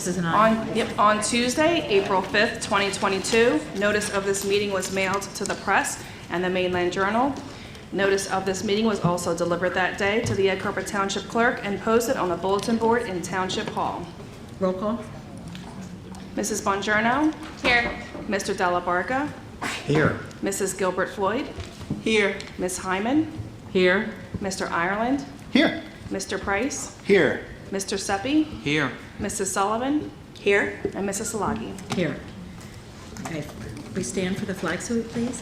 This is an aye. On Tuesday, April 5th, 2022, notice of this meeting was mailed to the press and the Mainland Journal. Notice of this meeting was also delivered that day to the Egg Harbor Township Clerk and posted on the bulletin board in Township Hall. Roll call. Mrs. Bongiorno? Here. Mr. Della Barca? Here. Mrs. Gilbert Floyd? Here. Ms. Hyman? Here. Mr. Ireland? Here. Mr. Price? Here. Mr. Seppi? Here. Mrs. Sullivan? Here. And Mrs. Salagi? Here. Okay, we stand for the flag salute, please.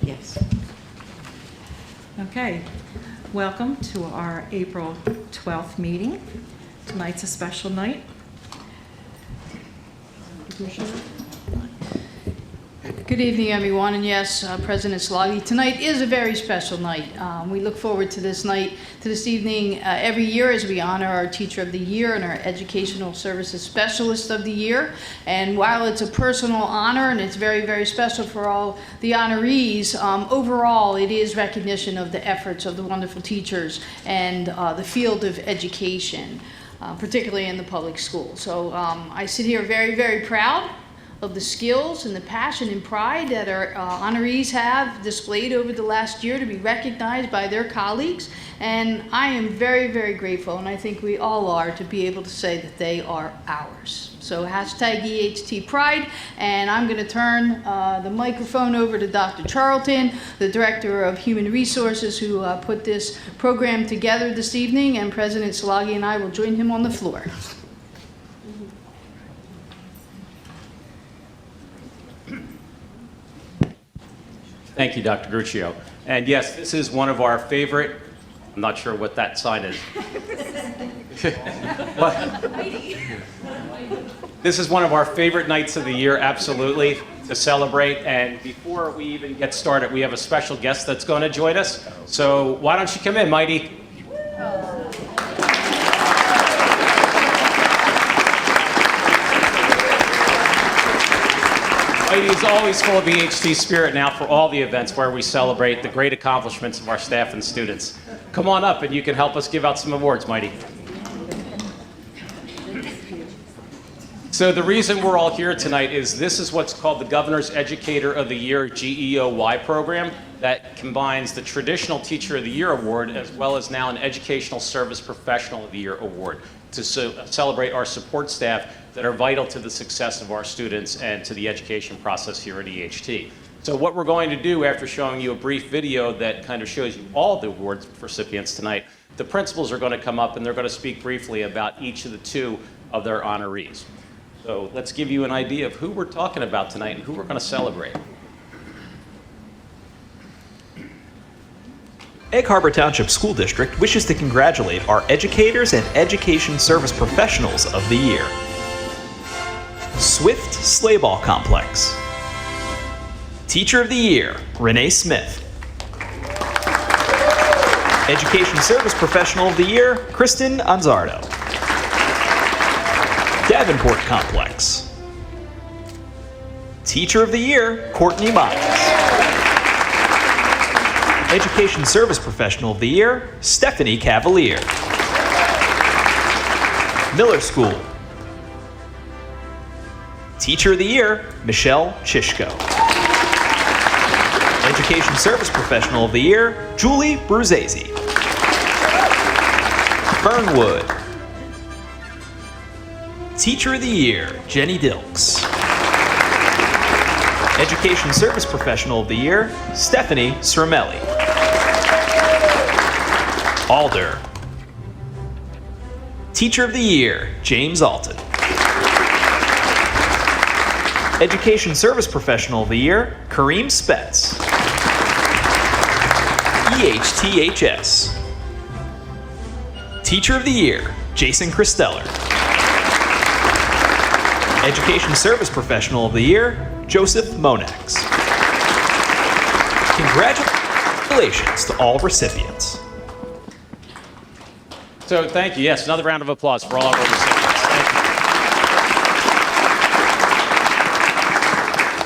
Yes. Okay, welcome to our April 12th meeting. Tonight's a special night. Good evening, everyone, and yes, President Sloggy, tonight is a very special night. We look forward to this night, to this evening every year as we honor our Teacher of the Year and our Educational Services Specialist of the Year. And while it's a personal honor and it's very, very special for all the honorees, overall it is recognition of the efforts of the wonderful teachers and the field of education, particularly in the public school. So I sit here very, very proud of the skills and the passion and pride that our honorees have displayed over the last year to be recognized by their colleagues. And I am very, very grateful, and I think we all are, to be able to say that they are ours. So hashtag EHT Pride, and I'm going to turn the microphone over to Dr. Charlton, the Director of Human Resources, who put this program together this evening, and President Salagi and I will join him on the floor. Thank you, Dr. Gruccio. And yes, this is one of our favorite, I'm not sure what that sign is. This is one of our favorite nights of the year, absolutely, to celebrate. And before we even get started, we have a special guest that's going to join us. So why don't you come in, Mighty? Mighty is always full of EHT spirit now for all the events where we celebrate the great accomplishments of our staff and students. Come on up and you can help us give out some awards, Mighty. So the reason we're all here tonight is this is what's called the Governor's Educator of the Year GEOY program that combines the traditional Teacher of the Year award as well as now an Educational Service Professional of the Year award to celebrate our support staff that are vital to the success of our students and to the education process here at EHT. So what we're going to do after showing you a brief video that kind of shows you all the awards recipients tonight, the principals are going to come up and they're going to speak briefly about each of the two of their honorees. So let's give you an idea of who we're talking about tonight and who we're going to celebrate. Egg Harbor Township School District wishes to congratulate our educators and education service professionals of the year. Swift Sleighball Complex. Teacher of the Year, Renee Smith. Education Service Professional of the Year, Kristen Anzardo. Davenport Complex. Teacher of the Year, Courtney Miles. Education Service Professional of the Year, Stephanie Cavalier. Miller School. Teacher of the Year, Michelle Chishko. Education Service Professional of the Year, Julie Bruzese. Fernwood. Teacher of the Year, Jenny Dilks. Education Service Professional of the Year, Stephanie Cermelli. Alder. Teacher of the Year, James Alton. Education Service Professional of the Year, Kareem Spetz. EHTHS. Teacher of the Year, Jason Christeller. Education Service Professional of the Year, Joseph Monax. Congratulations to all recipients. So thank you. Yes, another round of applause for all of our recipients. Thank you.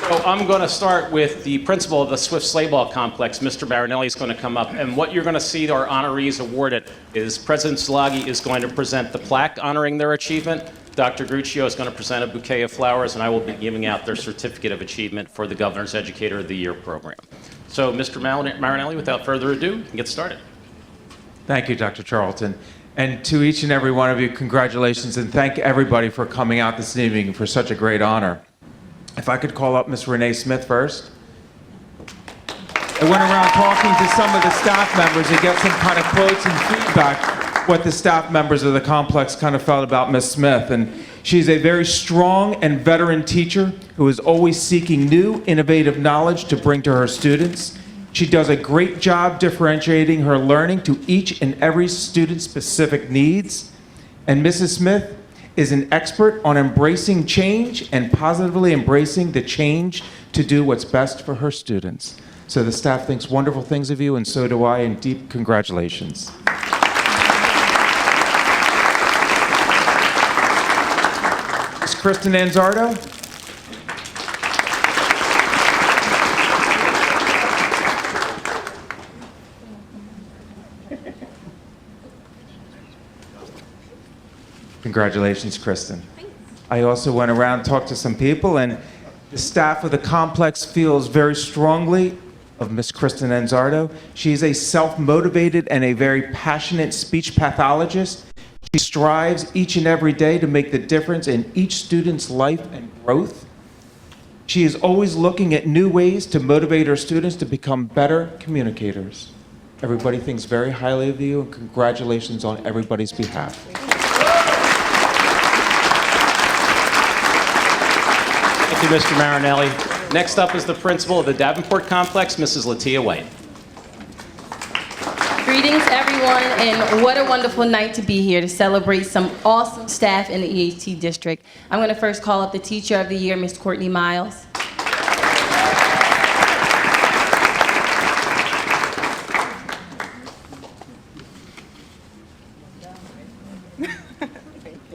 So I'm going to start with the principal of the Swift Sleighball Complex. Mr. Marinelli is going to come up, and what you're going to see our honorees awarded is President Szilagyi is going to present the plaque honoring their achievement. Dr. Gruccio is going to present a bouquet of flowers, and I will be giving out their certificate of achievement for the Governor's Educator of the Year program. So, Mr. Marinelli, without further ado, you can get started. Thank you, Dr. Charlton. And to each and every one of you, congratulations, and thank everybody for coming out this evening for such a great honor. If I could call up Ms. Renee Smith first. I went around talking to some of the staff members to get some kind of quotes and feedback, what the staff members of the complex kind of felt about Ms. Smith. And she's a very strong and veteran teacher who is always seeking new, innovative knowledge to bring to her students. She does a great job differentiating her learning to each and every student's specific needs. And Mrs. Smith is an expert on embracing change and positively embracing the change to do what's best for her students. So the staff thinks wonderful things of you, and so do I, and deep congratulations. Ms. Kristen Anzardo. Congratulations, Kristen. I also went around, talked to some people, and the staff of the complex feels very strongly of Miss Kristen Anzardo. She's a self-motivated and a very passionate speech pathologist. She strives each and every day to make the difference in each student's life and growth. She is always looking at new ways to motivate her students to become better communicators. Everybody thinks very highly of you, and congratulations on everybody's behalf. Thank you, Mr. Marinelli. Next up is the principal of the Davenport Complex, Mrs. Latia White. Greetings, everyone, and what a wonderful night to be here to celebrate some awesome staff in the EHT district. I'm going to first call up the Teacher of the Year, Ms. Courtney Miles.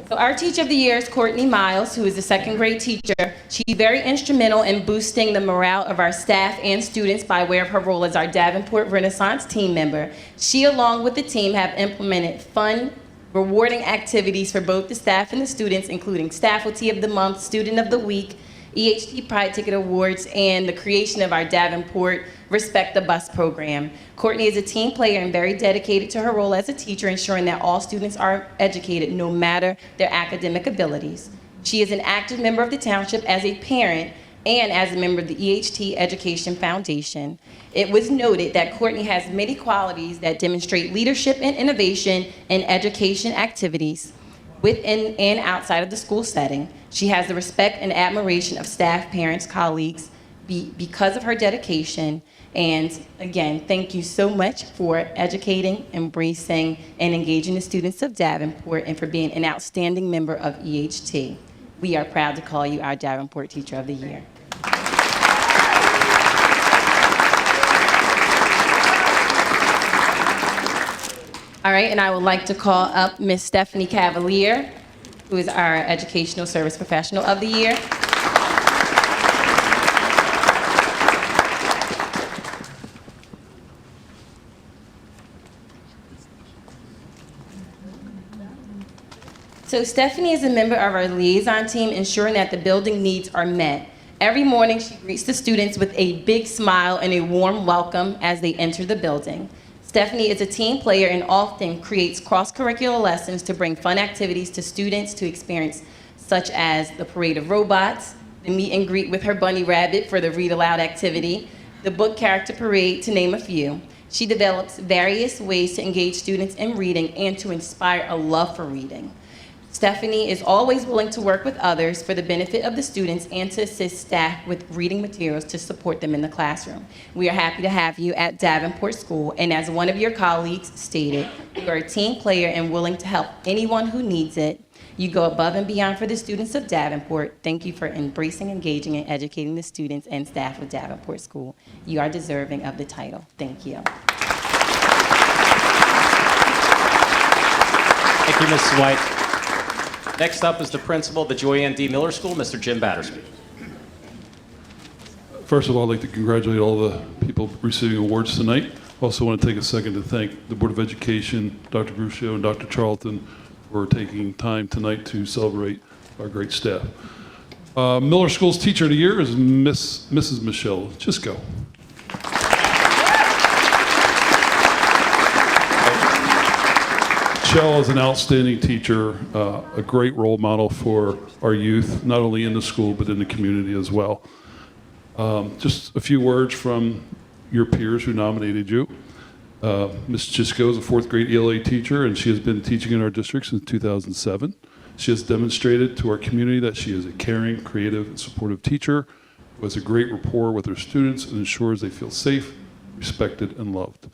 So our Teacher of the Year is Courtney Miles, who is a second grade teacher. She's very instrumental in boosting the morale of our staff and students by way of her role as our Davenport Renaissance team member. She, along with the team, have implemented fun, rewarding activities for both the staff and the students, including Staffalty of the Month, Student of the Week, EHT Pride Ticket Awards, and the creation of our Davenport Respect the Bus program. Courtney is a team player and very dedicated to her role as a teacher, ensuring that all students are educated no matter their academic abilities. She is an active member of the township as a parent and as a member of the EHT Education Foundation. It was noted that Courtney has many qualities that demonstrate leadership and innovation in education activities within and outside of the school setting. She has the respect and admiration of staff, parents, colleagues because of her dedication. And again, thank you so much for educating, embracing, and engaging the students of Davenport and for being an outstanding member of EHT. We are proud to call you our Davenport Teacher of the Year. All right, and I would like to call up Miss Stephanie Cavalier, who is our Educational Service Professional of the Year. So Stephanie is a member of our liaison team, ensuring that the building needs are met. Every morning, she greets the students with a big smile and a warm welcome as they enter the building. Stephanie is a team player and often creates cross-curricular lessons to bring fun activities to students to experience, such as the Parade of Robots, the meet and greet with her bunny rabbit for the read aloud activity, the book character parade, to name a few. She develops various ways to engage students in reading and to inspire a love for reading. Stephanie is always willing to work with others for the benefit of the students and to assist staff with reading materials to support them in the classroom. We are happy to have you at Davenport School, and as one of your colleagues stated, you are a team player and willing to help anyone who needs it. You go above and beyond for the students of Davenport. Thank you for embracing, engaging, and educating the students and staff of Davenport School. You are deserving of the title. Thank you. Thank you, Mrs. White. Next up is the principal of the Joy Ann D. Miller School, Mr. Jim Battersby. First of all, I'd like to congratulate all the people receiving awards tonight. Also want to take a second to thank the Board of Education, Dr. Gruccio and Dr. Charlton for taking time tonight to celebrate our great staff. Miller School's Teacher of the Year is Mrs. Michelle Chisco. Michelle is an outstanding teacher, a great role model for our youth, not only in the school but in the community as well. Just a few words from your peers who nominated you. Ms. Chisco is a fourth grade ELA teacher, and she has been teaching in our district since 2007. She has demonstrated to our community that she is a caring, creative, and supportive teacher who has a great rapport with her students and ensures they feel safe, respected, and loved.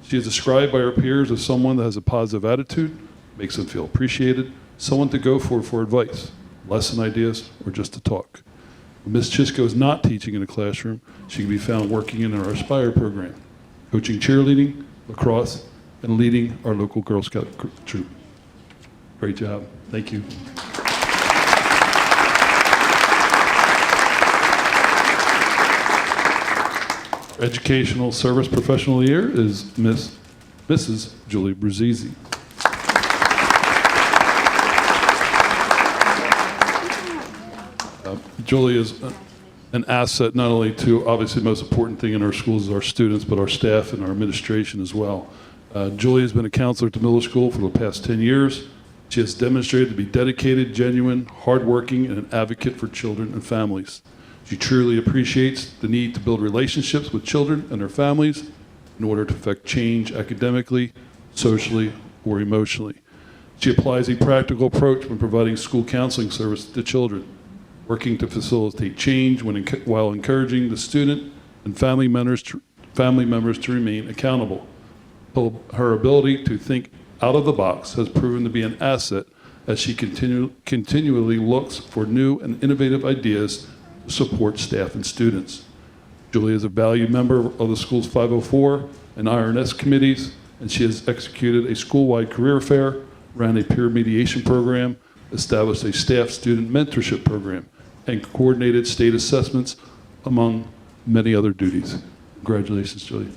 She is described by our peers as someone that has a positive attitude, makes them feel appreciated, someone to go for advice, lesson ideas, or just to talk. When Ms. Chisco is not teaching in a classroom, she can be found working in our Aspire program, coaching cheerleading, lacrosse, and leading our local Girl Scout troop. Great job. Thank you. Educational Service Professional of the Year is Mrs. Julie Bruzzese. Julie is an asset not only to, obviously, the most important thing in our schools is our students, but our staff and our administration as well. Julie has been a counselor at the Miller School for the past 10 years. She has demonstrated to be dedicated, genuine, hardworking, and an advocate for children and families. She truly appreciates the need to build relationships with children and their families in order to affect change academically, socially, or emotionally. She applies a practical approach when providing school counseling service to children, working to facilitate change while encouraging the student and family members to remain accountable. Her ability to think out of the box has proven to be an asset as she continually looks for new and innovative ideas to support staff and students. Julie is a valued member of the school's 504 and IRNS committees, and she has executed a school-wide career fair, ran a peer mediation program, established a staff-student mentorship program, and coordinated state assessments, among many other duties. Congratulations, Julie.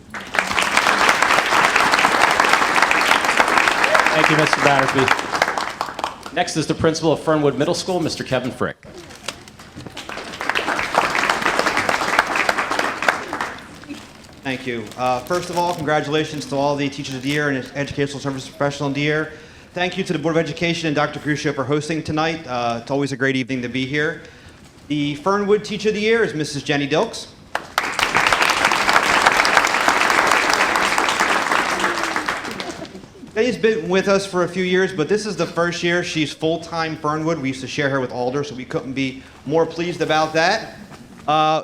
Thank you, Mr. Battersby. Next is the principal of Fernwood Middle School, Mr. Kevin Frick. Thank you. First of all, congratulations to all the Teachers of the Year and Educational Service Professional of the Year. Thank you to the Board of Education and Dr. Gruccio for hosting tonight. It's always a great evening to be here. The Fernwood Teacher of the Year is Mrs. Jenny Dilks. Jenny's been with us for a few years, but this is the first year she's full-time Fernwood. We used to share her with Alder, so we couldn't be more pleased about that.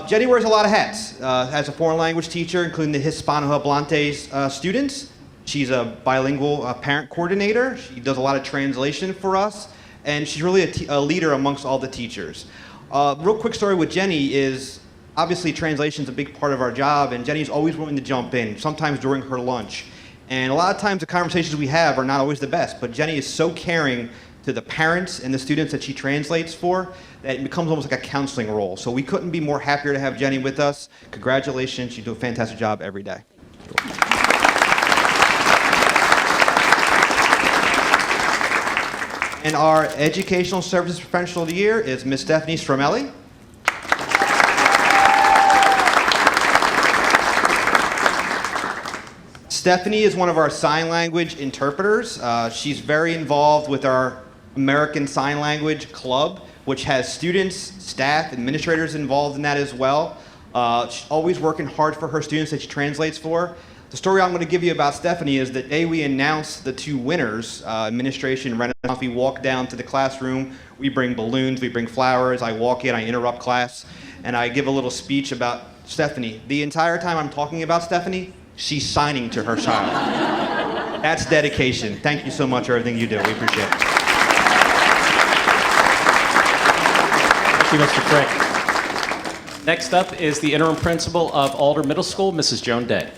Jenny wears a lot of hats. As a foreign language teacher, including the Hispano-Hablantes students. She's a bilingual parent coordinator. She does a lot of translation for us, and she's really a leader amongst all the teachers. Real quick story with Jenny is, obviously translation's a big part of our job, and Jenny's always willing to jump in, sometimes during her lunch. And a lot of times the conversations we have are not always the best, but Jenny is so caring to the parents and the students that she translates for that it becomes almost like a counseling role. So we couldn't be more happier to have Jenny with us. Congratulations, you do a fantastic job every day. And our Educational Services Professional of the Year is Miss Stephanie Stromelli. Stephanie is one of our sign language interpreters. She's very involved with our American Sign Language Club, which has students, staff, administrators involved in that as well. She's always working hard for her students that she translates for. The story I'm going to give you about Stephanie is the day we announced the two winners, Administration and Renaissance, we walk down to the classroom, we bring balloons, we bring flowers, I walk in, I interrupt class, and I give a little speech about Stephanie. The entire time I'm talking about Stephanie, she's signing to her child. That's dedication. Thank you so much for everything you do. We appreciate it. Thank you, Mr. Frick. Next up is the interim principal of Alder Middle School, Mrs. Joan Day.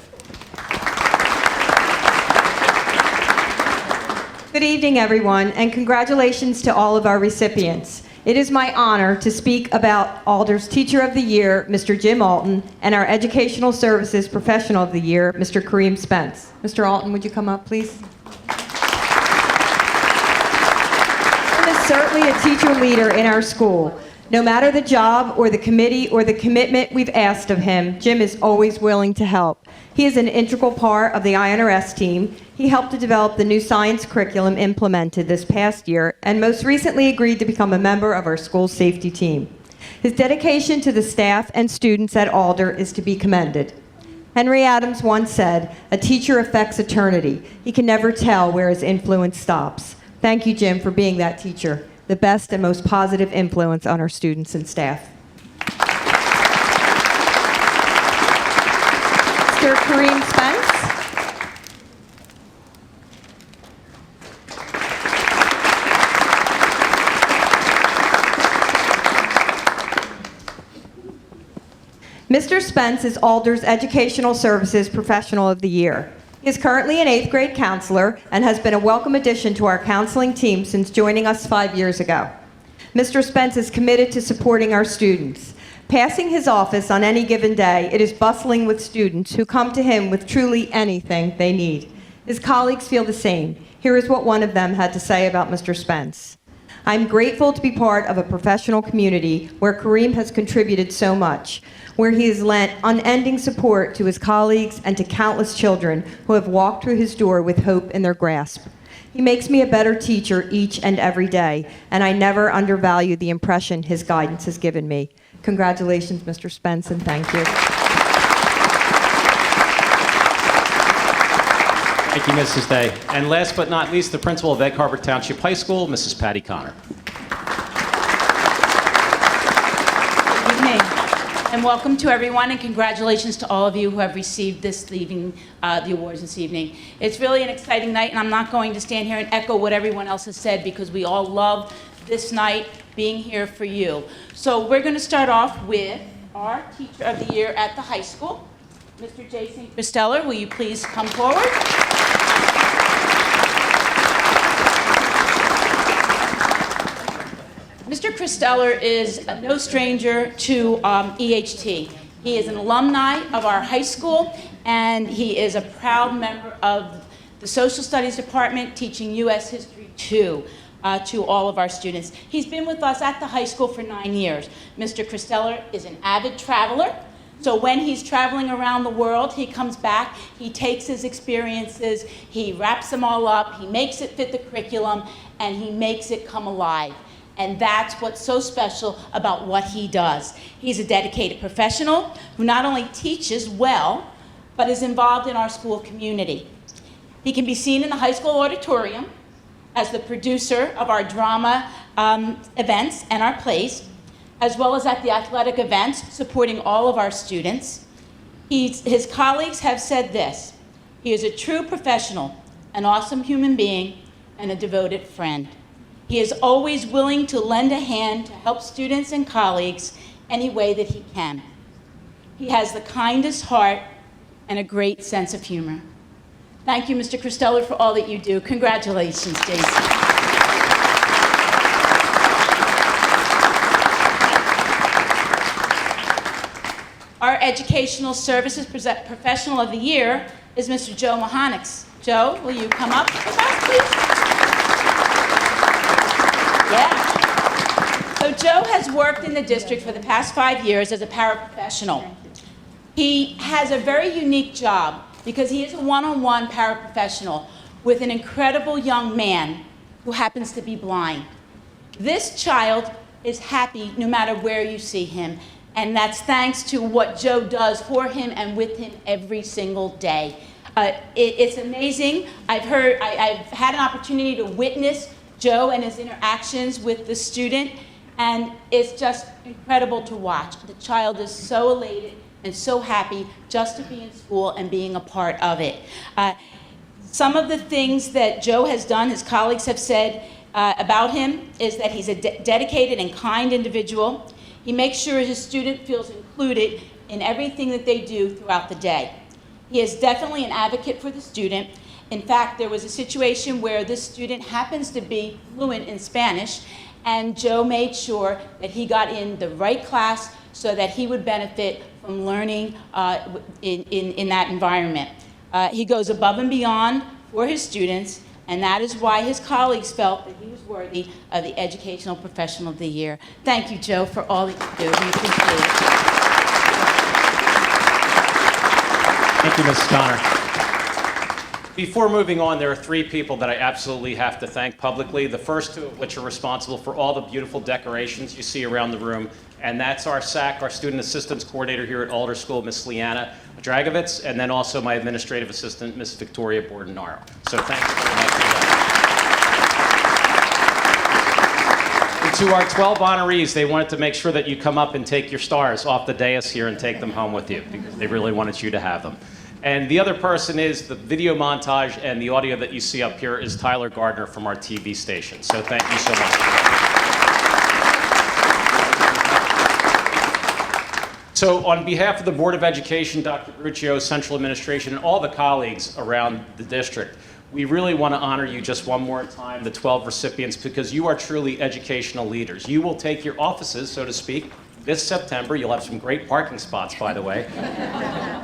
Good evening, everyone, and congratulations to all of our recipients. It is my honor to speak about Alder's Teacher of the Year, Mr. Jim Alton, and our Educational Services Professional of the Year, Mr. Kareem Spence. Mr. Alton, would you come up, please? Jim is certainly a teacher leader in our school. No matter the job or the committee or the commitment we've asked of him, Jim is always willing to help. He is an integral part of the INRS team. He helped to develop the new science curriculum implemented this past year and most recently agreed to become a member of our school safety team. His dedication to the staff and students at Alder is to be commended. Henry Adams once said, "A teacher affects eternity. He can never tell where his influence stops." Thank you, Jim, for being that teacher, the best and most positive influence on our students and staff. Mr. Kareem Spence. Mr. Spence is Alder's Educational Services Professional of the Year. He is currently an 8th grade counselor and has been a welcome addition to our counseling team since joining us 5 years ago. Mr. Spence is committed to supporting our students. Passing his office on any given day, it is bustling with students who come to him with truly anything they need. His colleagues feel the same. Here is what one of them had to say about Mr. Spence. "I'm grateful to be part of a professional community where Kareem has contributed so much, where he has lent unending support to his colleagues and to countless children who have walked through his door with hope in their grasp. He makes me a better teacher each and every day, and I never undervalue the impression his guidance has given me." Congratulations, Mr. Spence, and thank you. Thank you, Mrs. Day. And last but not least, the principal of Egg Harbor Township High School, Mrs. Patty Connor. Good evening, and welcome to everyone, and congratulations to all of you who have received this evening, the awards this evening. It's really an exciting night, and I'm not going to stand here and echo what everyone else has said because we all love this night being here for you. So we're going to start off with our Teacher of the Year at the high school. Mr. Jason Christeller, will you please come forward? Mr. Christeller is no stranger to EHT. He is an alumni of our high school, and he is a proud member of the Social Studies Department, teaching U.S. History 2 to all of our students. He's been with us at the high school for 9 years. Mr. Christeller is an avid traveler. So when he's traveling around the world, he comes back, he takes his experiences, he wraps them all up, he makes it fit the curriculum, and he makes it come alive. And that's what's so special about what he does. He's a dedicated professional who not only teaches well, but is involved in our school community. He can be seen in the high school auditorium as the producer of our drama events and our plays, as well as at the athletic events, supporting all of our students. His colleagues have said this: he is a true professional, an awesome human being, and a devoted friend. He is always willing to lend a hand to help students and colleagues any way that he can. He has the kindest heart and a great sense of humor. Thank you, Mr. Christeller, for all that you do. Congratulations, Jason. Our Educational Services Professional of the Year is Mr. Joe Mahonix. Joe, will you come up with us, please? Yeah. So Joe has worked in the district for the past 5 years as a paraprofessional. He has a very unique job because he is a one-on-one paraprofessional with an incredible young man who happens to be blind. This child is happy no matter where you see him, and that's thanks to what Joe does for him and with him every single day. It's amazing. I've had an opportunity to witness Joe and his interactions with the student, and it's just incredible to watch. The child is so elated and so happy just to be in school and being a part of it. Some of the things that Joe has done, his colleagues have said about him, is that he's a dedicated and kind individual. He makes sure his student feels included in everything that they do throughout the day. He is definitely an advocate for the student. In fact, there was a situation where this student happens to be fluent in Spanish, and Joe made sure that he got in the right class so that he would benefit from learning in that environment. He goes above and beyond for his students, and that is why his colleagues felt that he was worthy of the Educational Professional of the Year. Thank you, Joe, for all that you do. We appreciate it. Thank you, Ms. Connor. Before moving on, there are 3 people that I absolutely have to thank publicly, the first 2 of which are responsible for all the beautiful decorations you see around the room, and that's our SAC, our Student Assistance Coordinator here at Alder School, Ms. Liana Dragovitz, and then also my Administrative Assistant, Ms. Victoria Bordenaro. So thanks very much for that. And to our 12 honorees, they wanted to make sure that you come up and take your stars off the dais here and take them home with you, because they really wanted you to have them. And the other person is the video montage and the audio that you see up here is Tyler Gardner from our TV station. So thank you so much. So on behalf of the Board of Education, Dr. Gruccio, Central Administration, and all the colleagues around the district, we really want to honor you just one more time, the 12 recipients, because you are truly educational leaders. You will take your offices, so to speak, this September. You'll have some great parking spots, by the way.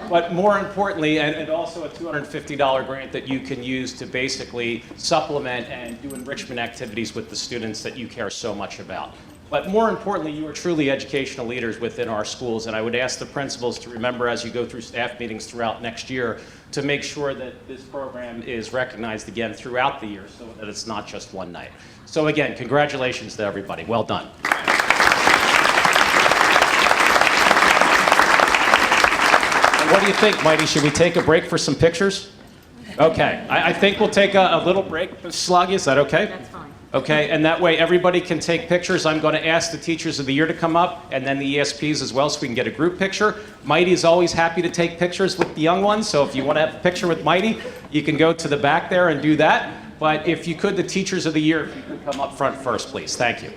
But more importantly, and also a $250 grant that you can use to basically supplement and do enrichment activities with the students that you care so much about. But more importantly, you are truly educational leaders within our schools, and I would ask the principals to remember as you go through staff meetings throughout next year to make sure that this program is recognized again throughout the year so that it's not just one night. So again, congratulations to everybody. Well done. What do you think, Mighty? Should we take a break for some pictures? Okay, I think we'll take a little break. Sluggy, is that okay? That's fine. Okay, and that way everybody can take pictures. I'm going to ask the Teachers of the Year to come up, and then the ESPs as well, so we can get a group picture. Mighty is always happy to take pictures with the young ones, so if you want to have a picture with Mighty, you can go to the back there and do that. But if you could, the Teachers of the Year, if you could come up front first, please. Thank you.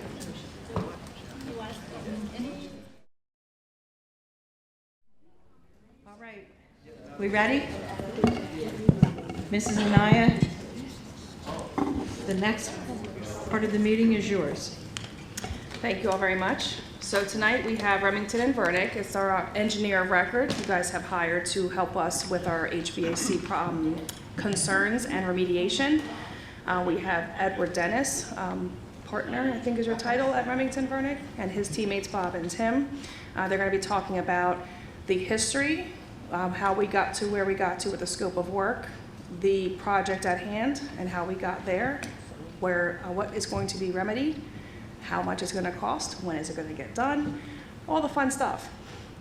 All right. We ready? Mrs. Anaya, the next part of the meeting is yours. Thank you all very much. So tonight we have Remington and Vernick. It's our engineer of record you guys have hired to help us with our HVAC concerns and remediation. We have Edward Dennis, partner, I think is your title at Remington Vernick, and his teammates Bob and Tim. They're going to be talking about the history, how we got to where we got to with the scope of work, the project at hand and how we got there, where what is going to be remedied, how much it's going to cost, when is it going to get done, all the fun stuff.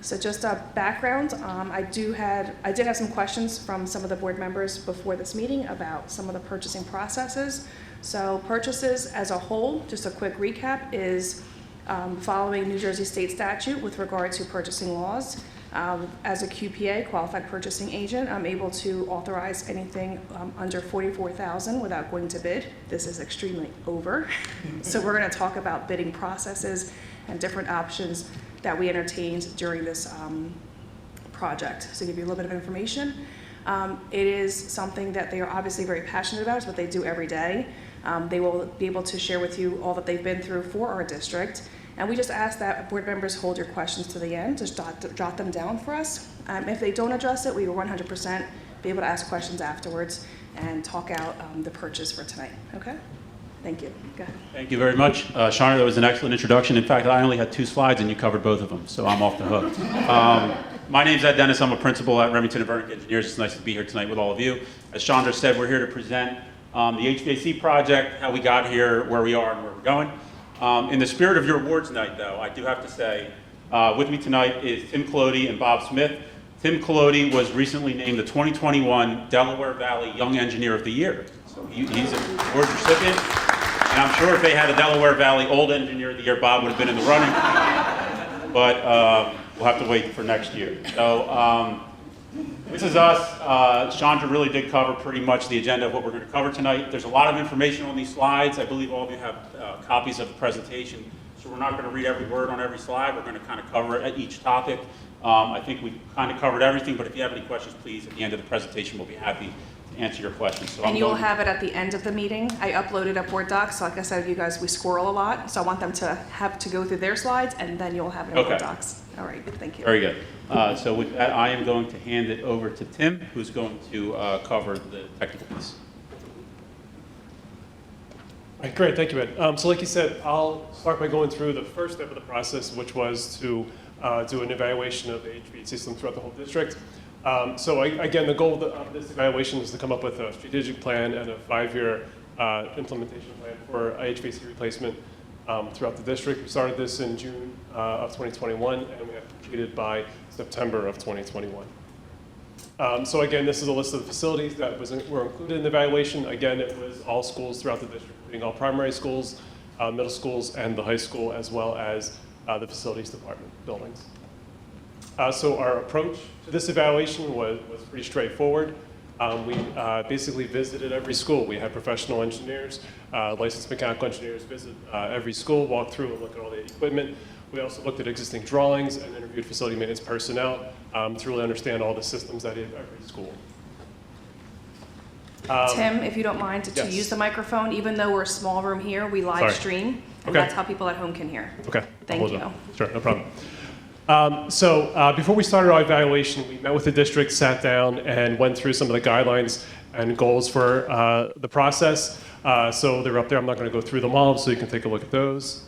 So just a background, I did have some questions from some of the board members before this meeting about some of the purchasing processes. So purchases as a whole, just a quick recap, is following New Jersey state statute with regard to purchasing laws. As a QPA, qualified purchasing agent, I'm able to authorize anything under $44,000 without going to bid. This is extremely over. So we're going to talk about bidding processes and different options that we entertained during this project. So to give you a little bit of information, it is something that they are obviously very passionate about. It's what they do every day. They will be able to share with you all that they've been through for our district. And we just ask that board members hold your questions to the end, just jot them down for us. If they don't address it, we will 100% be able to ask questions afterwards and talk out the purchase for tonight, okay? Thank you. Go ahead. Thank you very much. Shauna, that was an excellent introduction. In fact, I only had 2 slides and you covered both of them, so I'm off the hook. My name's Ed Dennis. I'm a principal at Remington and Vernick Engineers. It's nice to be here tonight with all of you. As Chandra said, we're here to present the HVAC project, how we got here, where we are, and where we're going. In the spirit of your awards night, though, I do have to say, with me tonight is Tim Colodi and Bob Smith. Tim Colodi was recently named the 2021 Delaware Valley Young Engineer of the Year. So he's an award recipient. And I'm sure if they had a Delaware Valley Old Engineer of the Year, Bob would have been in the running. But we'll have to wait for next year. So this is us. Chandra really did cover pretty much the agenda of what we're going to cover tonight. There's a lot of information on these slides. I believe all of you have copies of the presentation So we're not going to read every word on every slide. We're going to kind of cover it at each topic. I think we kind of covered everything, but if you have any questions, please, at the end of the presentation, we'll be happy to answer your questions. So And you will have it at the end of the meeting. I uploaded a Word doc, so like I said, you guys, we squirrel a lot, so I want them to have to go through their slides, and then you'll have it in Okay. Word docs. All right, thank you. Very good. So with that, I am going to hand it over to Tim, who's going to cover the technical piece. All right, great, thank you, Ed. So like you said, I'll start by going through the first step of the process, which was to do an evaluation of the HVAC system throughout the whole district. Again, the goal of this evaluation is to come up with a strategic plan and a 5-year implementation plan for HVAC replacement throughout the district. We started this in June of 2021, and we have completed by September of 2021. So again, this is a list of the facilities that were included in the evaluation. Again, it was all schools throughout the district, including all primary schools, middle schools, and the high school, as well as the facilities department buildings. So our approach to this evaluation was pretty straightforward. We basically visited every school. We had professional engineers, licensed mechanical engineers visit every school, walk through and look at all the equipment. We also looked at existing drawings and interviewed facility maintenance personnel to really understand all the systems at every school. Tim, if you don't mind, to Yes. use the microphone, even though we're a small room here, we live stream, and Okay. that's how people at home can hear. Okay. Thank Hold you. on. Sure, no problem. Before we started our evaluation, we met with the district, sat down, and went through some of the guidelines and goals for the process. So they're up there. I'm not going to go through them all, so you can take a look at those.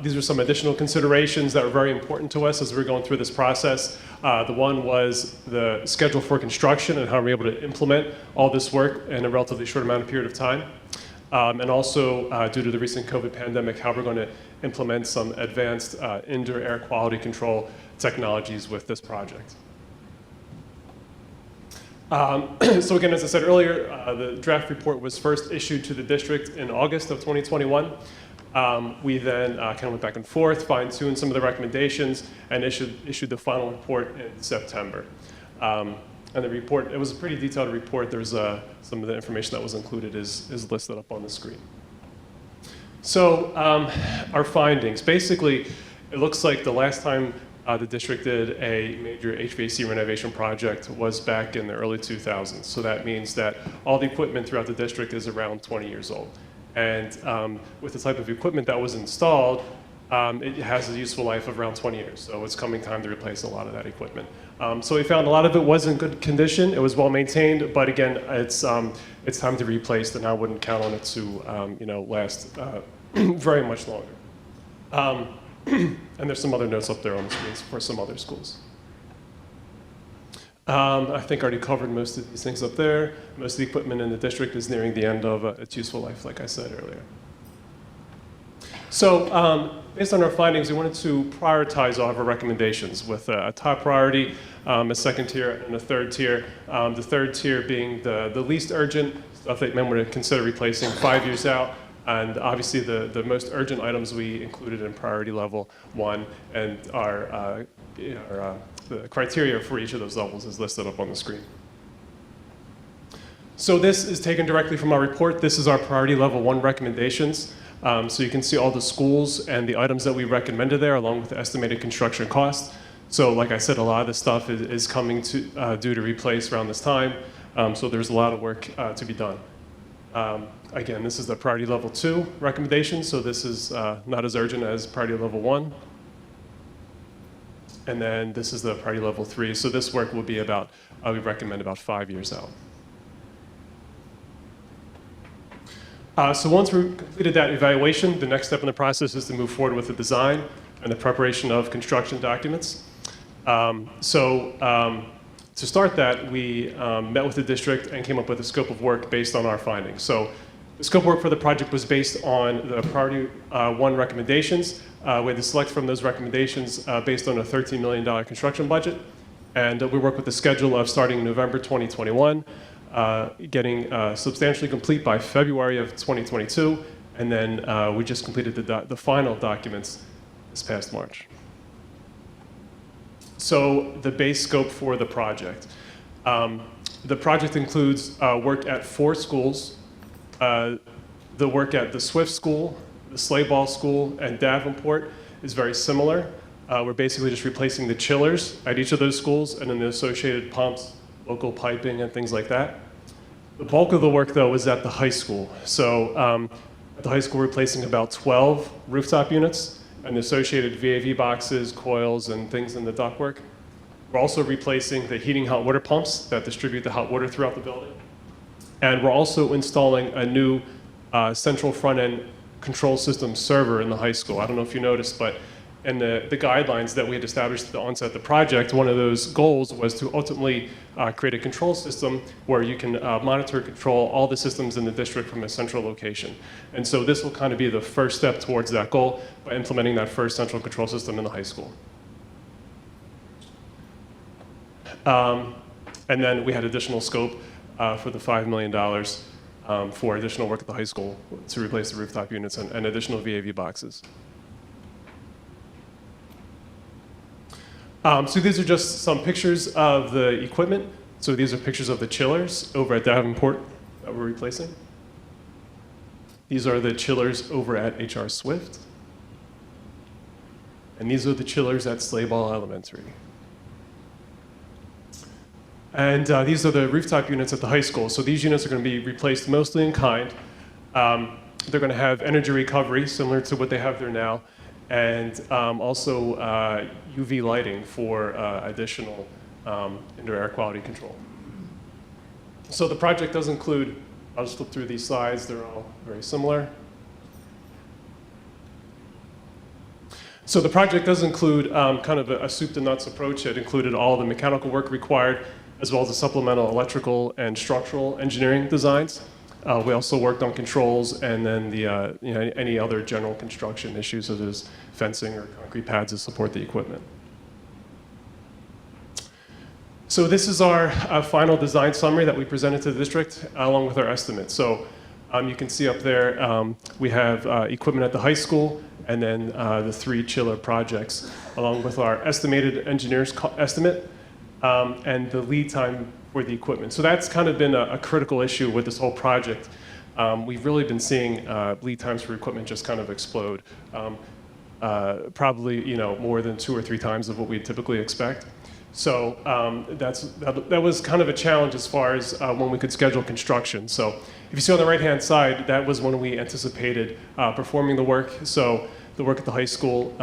These are some additional considerations that were very important to us as we were going through this process. The one was the schedule for construction and how we're able to implement all this work in a relatively short amount of period of time. And also, due to the recent COVID pandemic, how we're going to implement some advanced indoor air quality control technologies with this project. So again, as I said earlier, the draft report was first issued to the district in August of 2021. We then kind of went back and forth, fine-tuned some of the recommendations, and issued the final report in September. And the report, it was a pretty detailed report. There's some of the information that was included is listed up on the screen. So our findings, basically, it looks like the last time the district did a major HVAC renovation project was back in the early 2000s. So that means that all the equipment throughout the district is around 20 years old. And with the type of equipment that was installed, it has a useful life of around 20 years. So it's coming time to replace a lot of that equipment. So we found a lot of it was in good condition. It was well maintained, but again, it's time to replace, and I wouldn't count on it to last very much longer. And there's some other notes up there on the screens for some other schools. I think I already covered most of these things up there. Most of the equipment in the district is nearing the end of its useful life, like I said earlier. So based on our findings, we wanted to prioritize all of our recommendations with a top priority, a second tier, and a third tier. The third tier being the least urgent, stuff that you might want to consider replacing 5 years out. And obviously the most urgent items we included in priority level 1, and the criteria for each of those levels is listed up on the screen. So this is taken directly from our report. This is our priority level 1 recommendations. So you can see all the schools and the items that we recommended there, along with the estimated construction cost. So like I said, a lot of this stuff is coming due to replace around this time. So there's a lot of work to be done. Again, this is the priority level 2 recommendation, so this is not as urgent as priority level 1. And then this is the priority level 3, so this work will be about, we recommend about 5 years out. So once we've completed that evaluation, the next step in the process is to move forward with the design and the preparation of construction documents. To start that, we met with the district and came up with a scope of work based on our findings. So the scope of work for the project was based on the priority 1 recommendations. We had to select from those recommendations based on a $13 million construction budget. And we worked with the schedule of starting in November 2021, getting substantially complete by February of 2022. And then we just completed the final documents this past March. So the base scope for the project. The project includes work at 4 schools, the work at the Swift School, the sleigh ball school and Davenport is very similar. We're basically just replacing the chillers at each of those schools and then the associated pumps, local piping, and things like that. The bulk of the work, though, is at the high school. So at the high school, we're replacing about 12 rooftop units and the associated VAV boxes, coils, and things in the ductwork. We're also replacing the heating hot water pumps that distribute the hot water throughout the building. And we're also installing a new central front-end control system server in the high school. I don't know if you noticed, but in the guidelines that we had established at the onset of the project, one of those goals was to ultimately create a control system where you can monitor and control all the systems in the district from a central location. And so this will kind of be the first step towards that goal by implementing that first central control system in the high school. And then we had additional scope for the $5 million for additional work at the high school to replace the rooftop units and additional VAV boxes. So these are just some pictures of the equipment. So these are pictures of the chillers over at Davenport that we're replacing. These are the chillers over at HR Swift. And these are the chillers at Slayball Elementary. And these are the rooftop units at the high school. So these units are going to be replaced mostly in kind. They're going to have energy recovery, similar to what they have there now, and also UV lighting for additional indoor air quality control. So the project does include, I'll just flip through these slides, they're all very similar. So the project does include kind of a soup to nuts approach. It included all the mechanical work required, as well as the supplemental electrical and structural engineering designs. We also worked on controls and then the, any other general construction issues, such as fencing or concrete pads to support the equipment. So this is our final design summary that we presented to the district, along with our estimate. So you can see up there, we have equipment at the high school, and then the 3 chiller projects, along with our estimated engineer's estimate, and the lead time for the equipment. So that's kind of been a critical issue with this whole project. We've really been seeing lead times for equipment just kind of explode. Probably more than 2 or 3 times of what we typically expect. So that was kind of a challenge as far as when we could schedule construction. So if you see on the right-hand side, that was when we anticipated performing the work. So the work at the high school,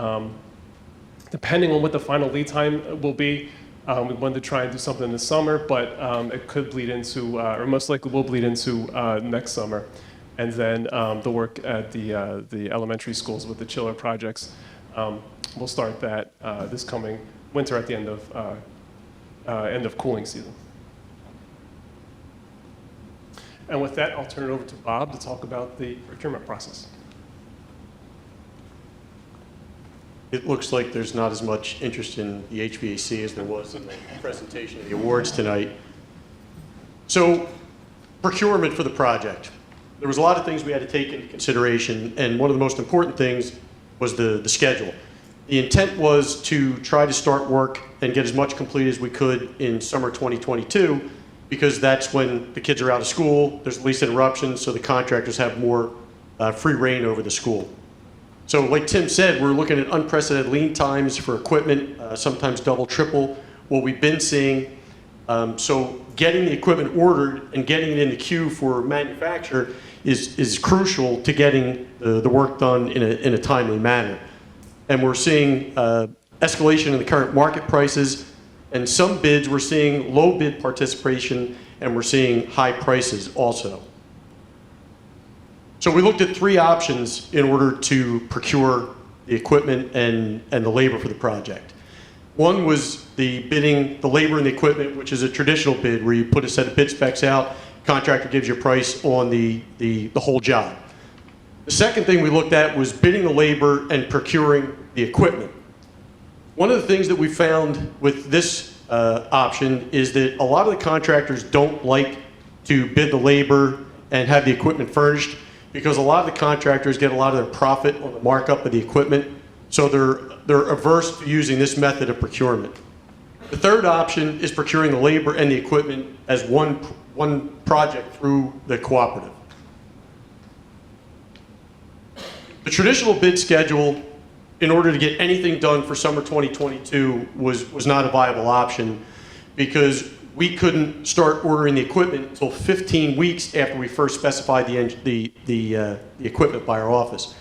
depending on what the final lead time will be, we wanted to try and do something this summer, but it could bleed into, or most likely will bleed into next summer. And then the work at the elementary schools with the chiller projects, we'll start that this coming winter at the end of cooling season. And with that, I'll turn it over to Bob to talk about the procurement process. It looks like there's not as much interest in the HVAC as there was in the presentation of the awards tonight. So, procurement for the project. There was a lot of things we had to take into consideration, and one of the most important things was the schedule. The intent was to try to start work and get as much complete as we could in summer 2022, because that's when the kids are out of school, there's the least interruptions, so the contractors have more free reign over the school. So like Tim said, we're looking at unprecedented lead times for equipment, sometimes double, triple what we've been seeing. So getting the equipment ordered and getting it in the queue for manufacture is crucial to getting the work done in a timely manner. And we're seeing escalation in the current market prices, and some bids we're seeing low bid participation, and we're seeing high prices also. So we looked at 3 options in order to procure the equipment and the labor for the project. One was the bidding, the labor and the equipment, which is a traditional bid where you put a set of bid specs out, contractor gives you a price on the whole job. The second thing we looked at was bidding the labor and procuring the equipment. One of the things that we found with this option is that a lot of the contractors don't like to bid the labor and have the equipment furnished, because a lot of the contractors get a lot of their profit on the markup of the equipment, so they're averse to using this method of procurement. The third option is procuring the labor and the equipment as one project through the cooperative. The The traditional bid schedule, in order to get anything done for summer 2022, was not a viable option because we couldn't start ordering the equipment until 15 weeks after we first specified the equipment by our office.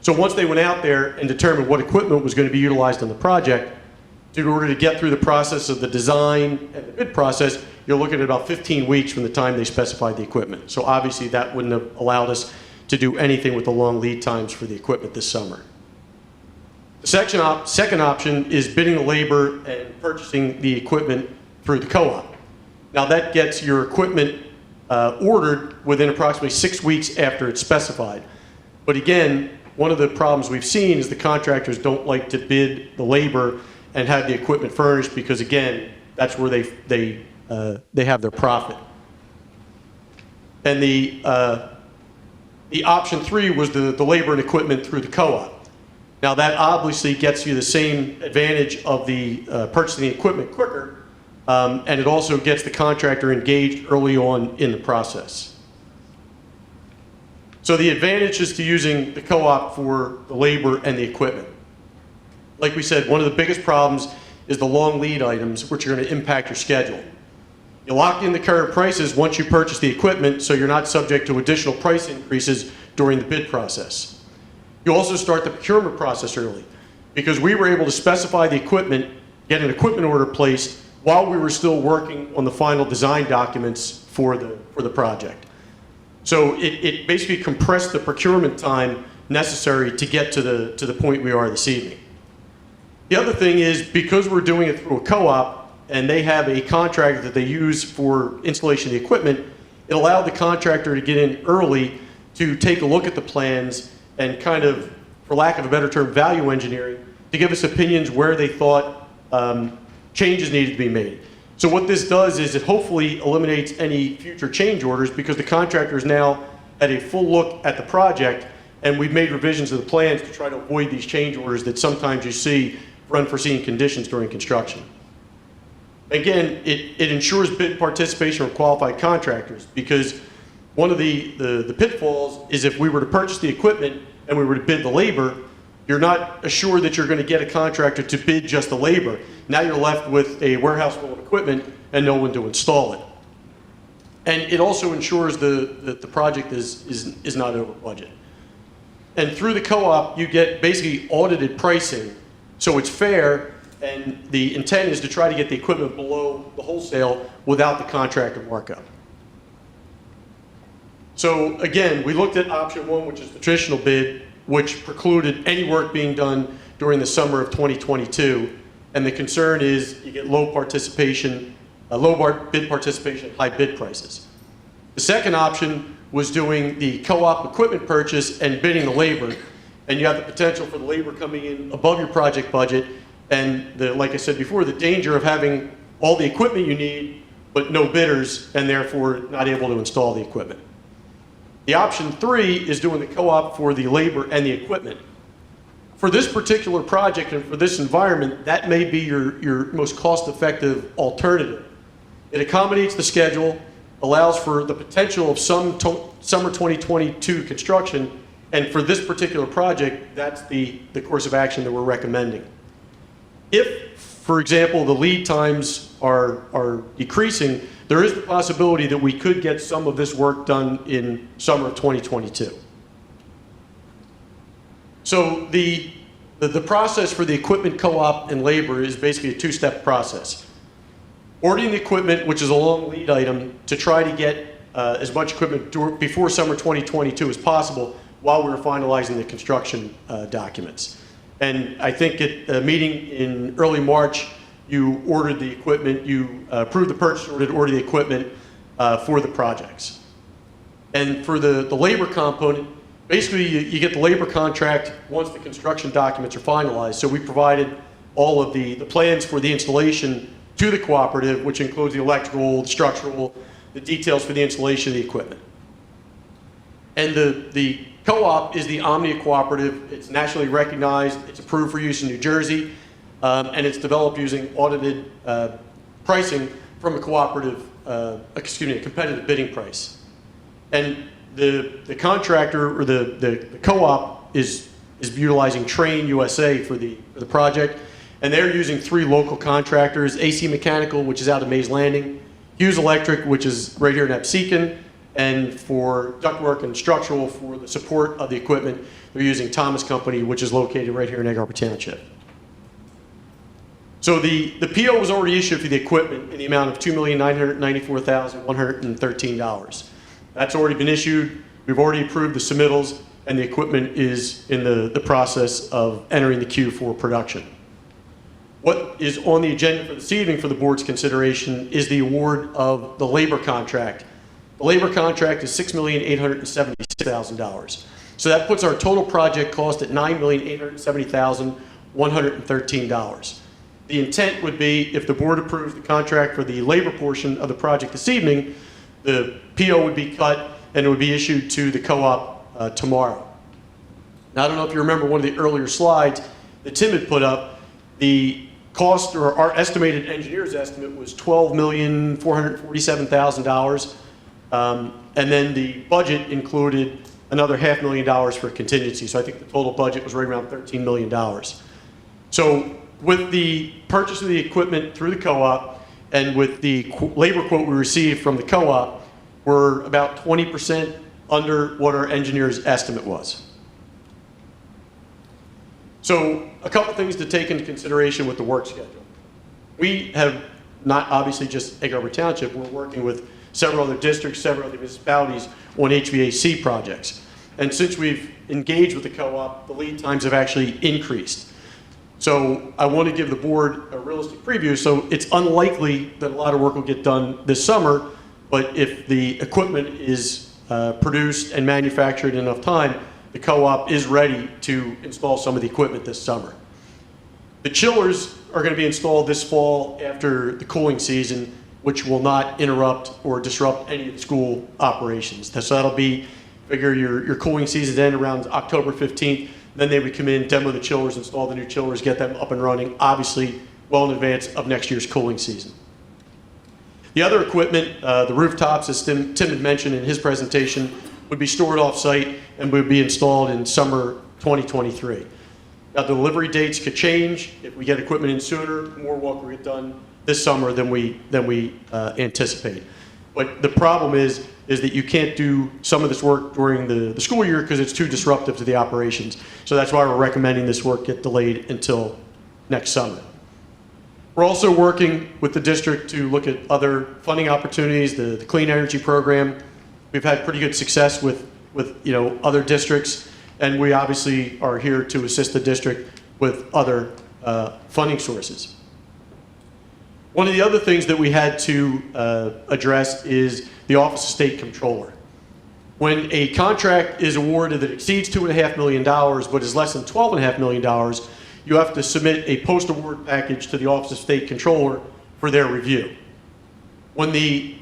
So once they went out there and determined what equipment was going to be utilized on the project, in order to get through the process of the design and the bid process, you're looking at about 15 weeks from the time they specified the equipment. So obviously that wouldn't have allowed us to do anything with the long lead times for the equipment this summer. The second option is bidding the labor and purchasing the equipment through the co-op. Now that gets your equipment ordered within approximately 6 weeks after it's specified. But again, one of the problems we've seen is the contractors don't like to bid the labor and have the equipment furnished because again, that's where they have their profit. And the option 3 was the labor and equipment through the co-op. Now that obviously gets you the same advantage of the purchasing the equipment quicker, and it also gets the contractor engaged early on in the process. So the advantages to using the co-op for the labor and the equipment. Like we said, one of the biggest problems is the long lead items, which are going to impact your schedule. You lock in the current prices once you purchase the equipment, so you're not subject to additional price increases during the bid process. You also start the procurement process early, because we were able to specify the equipment, get an equipment order placed, while we were still working on the final design documents for the project. So it basically compressed the procurement time necessary to get to the point we are this evening. The other thing is, because we're doing it through a co-op and they have a contractor that they use for installation of the equipment, it allowed the contractor to get in early to take a look at the plans and kind of, for lack of a better term, value engineering, to give us opinions where they thought changes needed to be made. So what this does is it hopefully eliminates any future change orders because the contractor is now at a full look at the project, and we've made revisions to the plans to try to avoid these change orders that sometimes you see for unforeseen conditions during construction. Again, it ensures bid participation from qualified contractors because one of the pitfalls is if we were to purchase the equipment and we were to bid the labor, you're not assured that you're going to get a contractor to bid just the labor. Now you're left with a warehouse full of equipment and no one to install it. And it also ensures that the project is not over budget. And through the co-op, you get basically audited pricing, so it's fair, and the intent is to try to get the equipment below the wholesale without the contractor markup. So again, we looked at option 1, which is the traditional bid, which precluded any work being done during the summer of 2022. And the concern is you get low participation, bid participation, high bid prices. The second option was doing the co-op equipment purchase and bidding the labor. And you have the potential for the labor coming in above your project budget. And like I said before, the danger of having all the equipment you need, but no bidders, and therefore not able to install the equipment. The option 3 is doing the co-op for the labor and the equipment. For this particular project and for this environment, that may be your most cost-effective alternative. It accommodates the schedule, allows for the potential of some summer 2022 construction, and for this particular project, that's the course of action that we're recommending. If, for example, the lead times are decreasing, there is the possibility that we could get some of this work done in summer of 2022. So the process for the equipment co-op and labor is basically a 2-step process. Ordering the equipment, which is a long lead item, to try to get as much equipment before summer 2022 as possible while we were finalizing the construction documents. And I think at a meeting in early March, you ordered the equipment, you approved the purchase order to order the equipment for the projects. And for the labor component, basically you get the labor contract once the construction documents are finalized. So we provided all of the plans for the installation to the cooperative, which includes the electrical, the structural, the details for the installation of the equipment. And the co-op is the Omnia Cooperative. It's nationally recognized. It's approved for use in New Jersey. And it's developed using audited pricing from a cooperative, a competitive bidding price. And the contractor or the co-op is is utilizing Train USA for the project. And they're using 3 local contractors, AC Mechanical, which is out of Mays Landing, Hughes Electric, which is right here in Absecon, and for ductwork and structural for the support of the equipment, they're using Thomas Company, which is located right here in Egg Harbor Township. So the PO was already issued for the equipment in the amount of $2,994,113. That's already been issued. We've already approved the submittals, and the equipment is in the process of entering the queue for production. What is on the agenda for this evening for the board's consideration is the award of the labor contract. The labor contract is $6,876,000. So that puts our total project cost at $9,870,113. The intent would be, if the board approves the contract for the labor portion of the project this evening, the PO would be cut and it would be issued to the co-op tomorrow. Now, I don't know if you remember one of the earlier slides that Tim had put up. The cost, or our estimated engineer's estimate, was $12,447,000. And then the budget included another $500,000 for contingency. So I think the total budget was right around $13 million. So with the purchase of the equipment through the co-op and with the labor quote we received from the co-op, we're about 20% under what our engineer's estimate was. So a couple things to take into consideration with the work schedule. We have not obviously just Egg Harbor Township, we're working with several other districts, several other municipalities on HVAC projects. And since we've engaged with the co-op, the lead times have actually increased. So I want to give the board a realistic preview. So it's unlikely that a lot of work will get done this summer, but if the equipment is produced and manufactured in enough time, the co-op is ready to install some of the equipment this summer. The chillers are going to be installed this fall after the cooling season, which will not interrupt or disrupt any of the school operations. So that'll be, figure your cooling season end around October 15th. Then they would come in, demo the chillers, install the new chillers, get them up and running, obviously well in advance of next year's cooling season. The other equipment, the rooftops, as Tim had mentioned in his presentation, would be stored off-site and would be installed in summer 2023. Now, delivery dates could change. If we get equipment in sooner, more work will get done this summer than we anticipate. But the problem is that you can't do some of this work during the school year because it's too disruptive to the operations. So that's why we're recommending this work get delayed until next summer. We're also working with the district to look at other funding opportunities, the clean energy program. We've had pretty good success with other districts, and we obviously are here to assist the district with other funding sources. One of the other things that we had to address is the Office of State Comptroller. When a contract is awarded that exceeds $2.5 million but is less than $12.5 million, you have to submit a post-award package to the Office of State Comptroller for their review. When the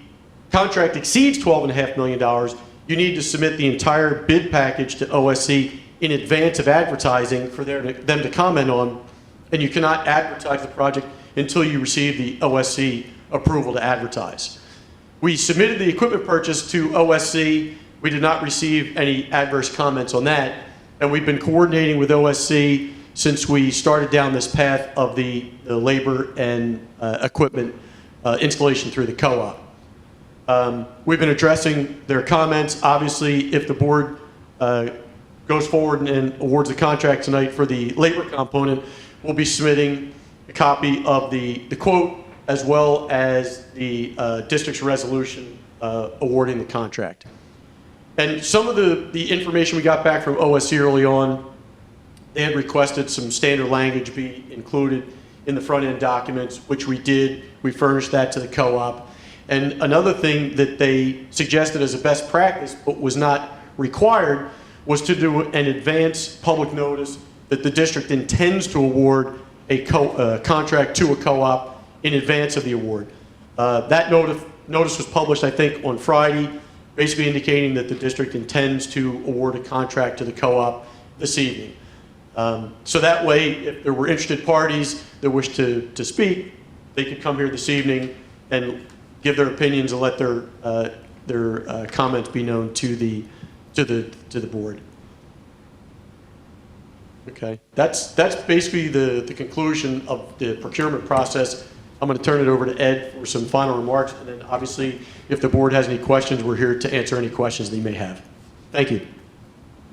contract exceeds $12.5 million, you need to submit the entire bid package to OSC in advance of advertising for them to comment on, and you cannot advertise the project until you receive the OSC approval to advertise. We submitted the equipment purchase to OSC. We did not receive any adverse comments on that, and we've been coordinating with OSC since we started down this path of the labor and equipment installation through the co-op. We've been addressing their comments. Obviously, if the board goes forward and awards the contract tonight for the labor component, we'll be submitting a copy of the quote as well as the district's resolution awarding the contract. And some of the information we got back from OSC early on, they had requested some standard language be included in the front-end documents, which we did. We furnished that to the co-op. And another thing that they suggested as a best practice but was not required was to do an advance public notice that the district intends to award a contract to a co-op in advance of the award. That notice was published, I think, on Friday, basically indicating that the district intends to award a contract to the co-op this evening. So that way, if there were interested parties that wish to speak, they could come here this evening and give their opinions and let their comments be known to the board. Okay, that's basically the conclusion of the procurement process. I'm going to turn it over to Ed for some final remarks, and then obviously, if the board has any questions, we're here to answer any questions they may have. Thank you.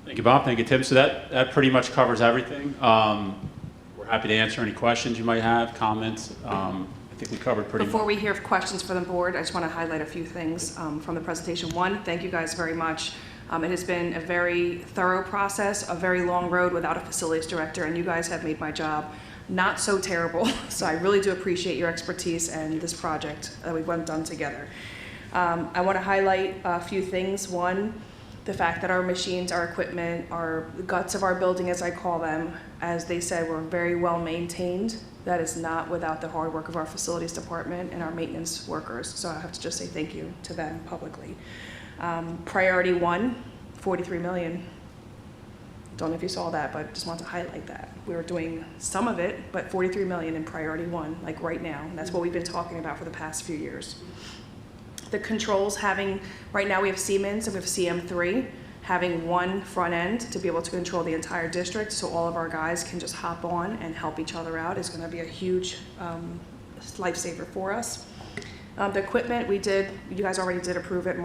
Thank you, Bob. Thank you, Tim. So that pretty much covers everything. We're happy to answer any questions you might have, comments. I think we covered pretty much. Before we hear questions from the board, I just want to highlight a few things from the presentation. One, thank you guys very much. It has been a very thorough process, a very long road without a facilities director, and you guys have made my job not so terrible. So I really do appreciate your expertise and this project that we've done together. I want to highlight a few things. One, the fact that our machines, our equipment, our guts of our building, as I call them, as they said, were very well maintained. That is not without the hard work of our facilities department and our maintenance workers. So I have to just say thank you to them publicly. Priority one, $43 million. Don't know if you saw that, but just want to highlight that. We were doing some of it, but $43 million in priority one, like right now. And that's what we've been talking about for the past few years. The controls right now we have Siemens and we have CM3, having one front end to be able to control the entire district so all of our guys can just hop on and help each other out is going to be a huge lifesaver for us. The equipment you guys already did approve it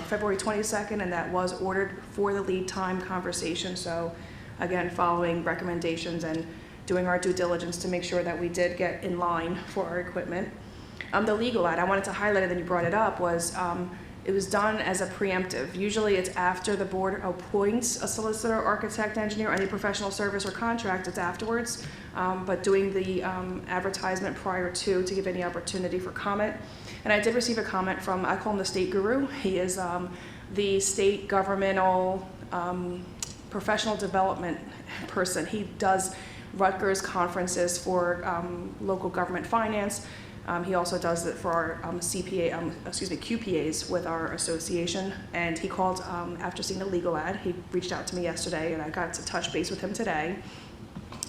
February 22nd, and that was ordered for the lead time conversation. So again, following recommendations and doing our due diligence to make sure that we did get in line for our equipment. The legal ad, I wanted to highlight it, and you brought it up, was it was done as a preemptive. Usually it's after the board appoints a solicitor, architect, engineer, any professional service or contract, it's afterwards. But doing the advertisement prior to give any opportunity for comment. And I did receive a comment from, I call him the state guru. He is the state governmental professional development person. He does Rutgers conferences for local government finance. He also does it for our QPAs with our association. And he called after seeing the legal ad. He reached out to me yesterday, and I got to touch base with him today.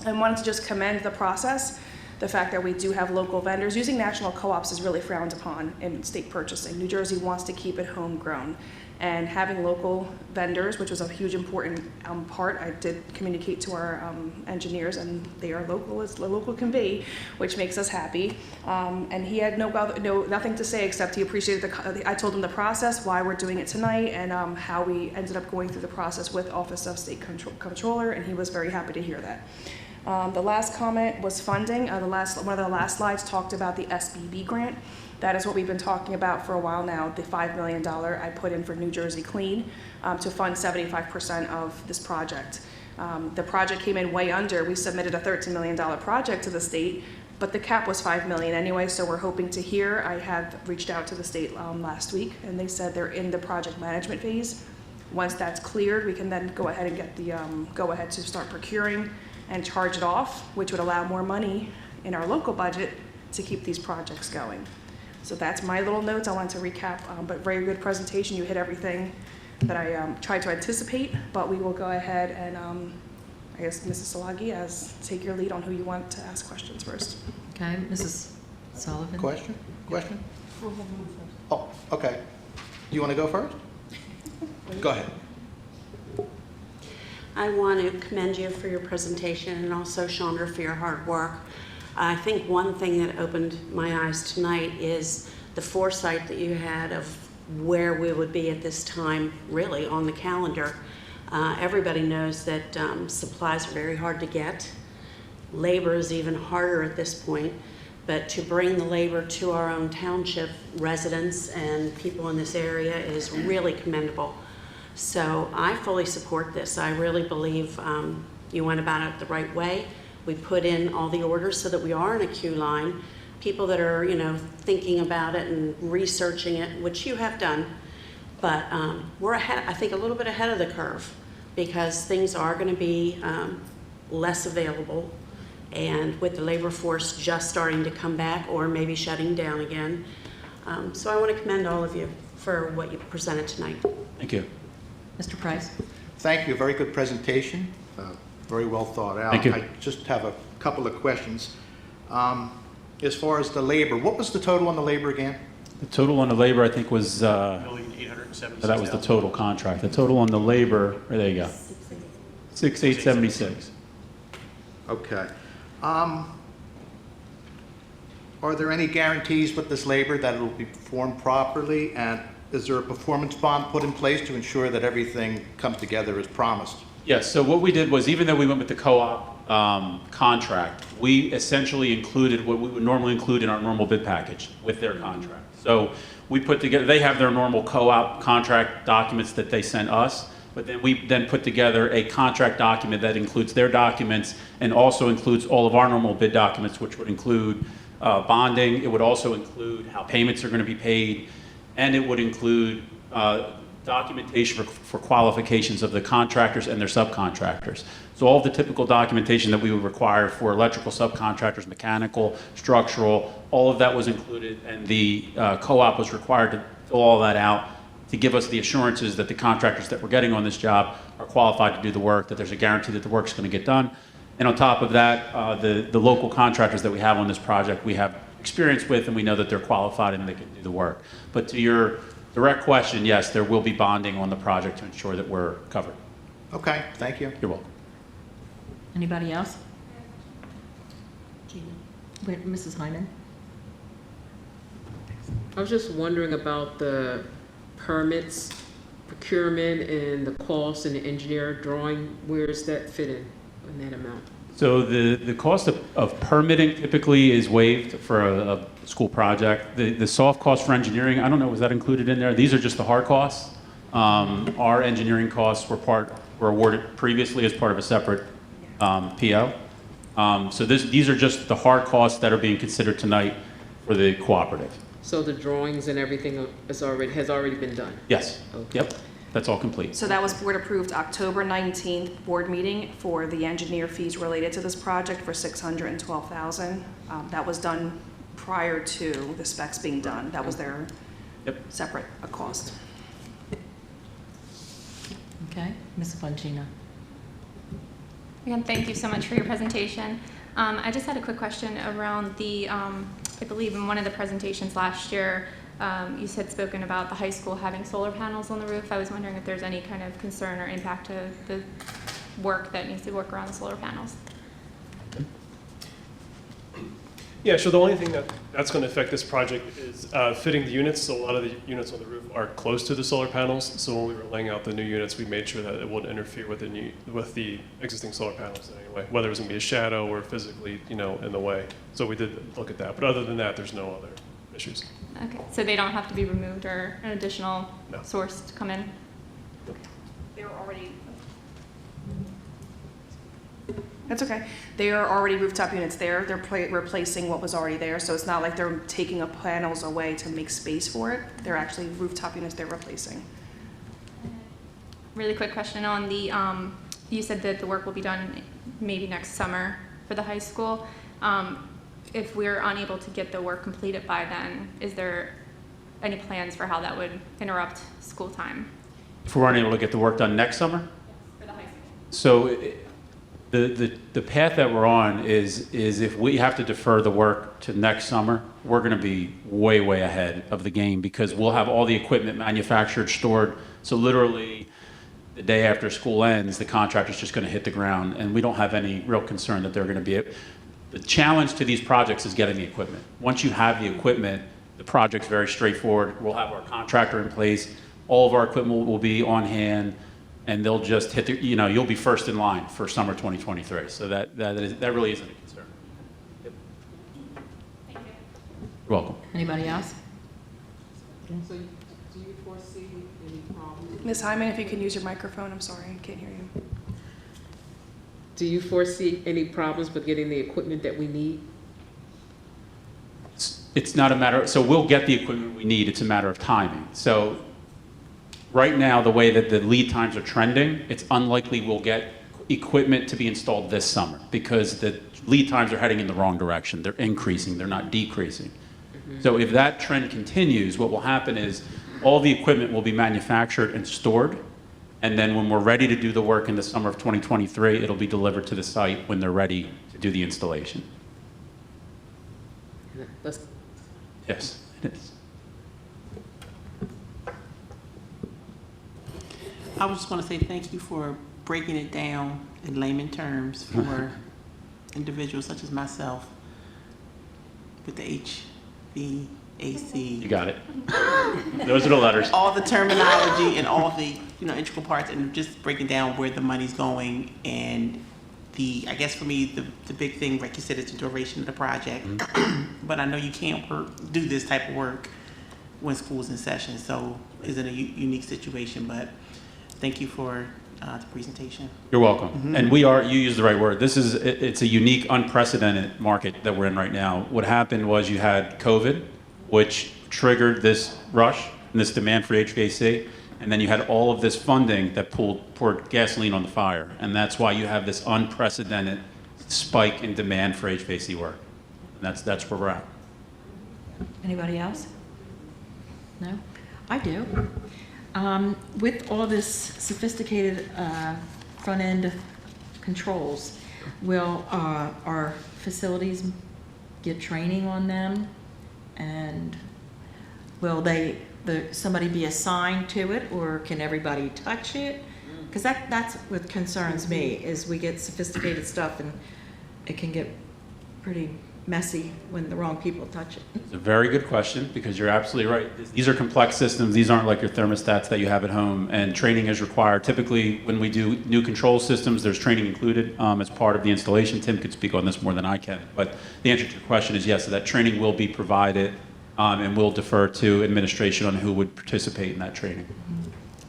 I wanted to just commend the process. The fact that we do have local vendors. Using national co-ops is really frowned upon in state purchasing. New Jersey wants to keep it homegrown. And having local vendors, which was a huge important part, I did communicate to our engineers, and they are local as local can be, which makes us happy. And he had nothing to say except he appreciated I told him the process, why we're doing it tonight, and how we ended up going through the process with Office of State Comptroller, and he was very happy to hear that. The last comment was funding. One of the last slides talked about the SBB grant. That is what we've been talking about for a while now, the $5 million I put in for New Jersey Clean to fund 75% of this project. The project came in way under. We submitted a $13 million project to the state, but the cap was $5 million anyway, so we're hoping to hear. I have reached out to the state last week, and they said they're in the project management phase. Once that's cleared, we can then go ahead and get the go-ahead to start procuring and charge it off, which would allow more money in our local budget to keep these projects going. So that's my little notes. I wanted to recap, but very good presentation. You hit everything that I tried to anticipate, but we will go ahead and I guess Mrs. Salagi, take your lead on who you want to ask questions first. Okay, Mrs. Sullivan. Question? Oh, okay. Do you want to go first? Go ahead. I want to commend you for your presentation and also Chandra for your hard work. I think one thing that opened my eyes tonight is the foresight that you had of where we would be at this time, really, on the calendar. Everybody knows that supplies are very hard to get. Labor is even harder at this point, but to bring the labor to our own township residents and people in this area is really commendable. So I fully support this. I really believe you went about it the right way. We put in all the orders so that we are in a queue line. People that are, thinking about it and researching it, which you have done, but we're ahead, I think a little bit ahead of the curve because things are going to be less available, and with the labor force just starting to come back or maybe shutting down again. So I want to commend all of you for what you presented tonight. Thank you. Mr. Price. Thank you. Very good presentation. Very well thought out. Thank you. I just have a couple of questions. As far as the labor, what was the total on the labor again? The total on the labor, I think, was, $1,876,000. that was the total contract. The total on the labor, there you go. 6,876. Okay. Are there any guarantees with this labor that it will be performed properly? And is there a performance bond put in place to ensure that everything comes together as promised? Yes, so what we did was, even though we went with the co-op contract, we essentially included what we would normally include in our normal bid package with their contract. So we put together, they have their normal co-op contract documents that they sent us, but then we then put together a contract document that includes their documents and also includes all of our normal bid documents, which would include bonding. It would also include how payments are going to be paid, and it would include documentation for qualifications of the contractors and their subcontractors. So all of the typical documentation that we would require for electrical subcontractors, mechanical, structural, all of that was included, and the co-op was required to fill all that out to give us the assurances that the contractors that we're getting on this job are qualified to do the work, that there's a guarantee that the work's going to get done. And on top of that, the local contractors that we have on this project, we have experience with, and we know that they're qualified and they can do the work. But to your direct question, yes, there will be bonding on the project to ensure that we're covered. Okay, thank you. You're welcome. Anybody else? Wait, Mrs. Hyman? I was just wondering about the permits, procurement, and the cost and the engineer drawing. Where does that fit in that amount? So the cost of permitting typically is waived for a school project. The soft cost for engineering, I don't know, was that included in there? These are just the hard costs. Our engineering costs were awarded previously as part of a separate PO. So these are just the hard costs that are being considered tonight for the cooperative. So the drawings and everything has already been done? Yes. Okay. Yep. That's all complete. So that was board approved October 19th board meeting for the engineer fees related to this project for $612,000. That was done prior to the specs being done. That was their separate cost. Okay, Ms. Bongina. Again, thank you so much for your presentation. I just had a quick question around the, I believe in one of the presentations last year, you had spoken about the high school having solar panels on the roof. I was wondering if there's any kind of concern or impact to the work that needs to work around the solar panels. Yeah, so the only thing that's going to affect this project is fitting the units. So a lot of the units on the roof are close to the solar panels. So when we were laying out the new units, we made sure that it wouldn't interfere with the existing solar panels in any way, whether it was going to be a shadow or physically, in the way. So we did look at that. But other than that, there's no other issues. Okay, so they don't have to be removed or an additional source to come in? They were already. That's okay. They are already rooftop units there. They're replacing what was already there. So it's not like they're taking panels away to make space for it. They're actually rooftop units they're replacing. Really quick question on the, you said that the work will be done maybe next summer for the high school. If we're unable to get the work completed by then, is there any plans for how that would interrupt school time? If we weren't able to get the work done next summer? For the high school. So the path that we're on is if we have to defer the work to next summer, we're going to be way, way ahead of the game because we'll have all the equipment manufactured, stored. So literally the day after school ends, the contractor's just going to hit the ground, and we don't have any real concern that they're going to be. The challenge to these projects is getting the equipment. Once you have the equipment, the project's very straightforward. We'll have our contractor in place. All of our equipment will be on hand, and they'll just hit the, you'll be first in line for summer 2023. So that really isn't a concern. Yep. Thank you. You're welcome. Anybody else? So do you foresee any problems? Ms. Hyman, if you can use your microphone, I'm sorry, I can't hear you. Do you foresee any problems with getting the equipment that we need? It's not a matter, so we'll get the equipment we need. It's a matter of timing. So right now, the way that the lead times are trending, it's unlikely we'll get equipment to be installed this summer because the lead times are heading in the wrong direction. They're increasing, they're not decreasing. Mm-hmm. So if that trend continues, what will happen is all the equipment will be manufactured and stored, and then when we're ready to do the work in the summer of 2023, it'll be delivered to the site when they're ready to do the installation. Yes, it is. I was just going to say thank you for breaking it down in layman terms for individuals such as myself with the HVAC. You got it. Those are the letters. All the terminology and all the integral parts, and just breaking down where the money's going. And I guess for me, the big thing, like you said, is the duration of the project. But I know you can't do this type of work when school's in session, so it's in a unique situation. But thank you for the presentation. You're welcome. And you used the right word. It's a unique, unprecedented market that we're in right now. What happened was you had COVID, which triggered this rush and this demand for HVAC, and then you had all of this funding that poured gasoline on the fire, and that's why you have this unprecedented spike in demand for HVAC work. And that's where we're at. Anybody else? No? I do. With all this sophisticated front-end controls, will our facilities get training on them? And will somebody be assigned to it, or can everybody touch it? Because that's what concerns me, is we get sophisticated stuff and it can get pretty messy when the wrong people touch it. It's a very good question, because you're absolutely right. These are complex systems. These aren't like your thermostats that you have at home, and training is required. Typically, when we do new control systems, there's training included as part of the installation. Tim could speak on this more than I can, but the answer to your question is yes, so that training will be provided, and we'll defer to administration on who would participate in that training.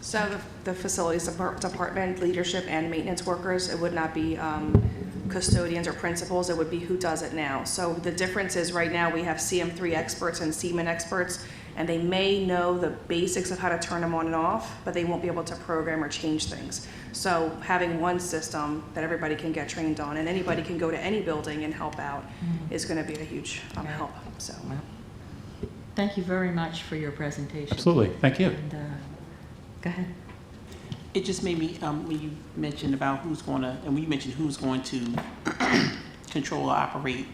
So the facilities department, leadership, and maintenance workers, it would not be custodians or principals, it would be who does it now. So the difference is right now we have CM3 experts and Seaman experts, and they may know the basics of how to turn them on and off, but they won't be able to program or change things. So having one system that everybody can get trained on, and anybody can go to any building and help out, is going to be a huge help. So. Thank you very much for your presentation. Absolutely. Thank you. And, go ahead. It just made me, when you mentioned about who's going to control or operate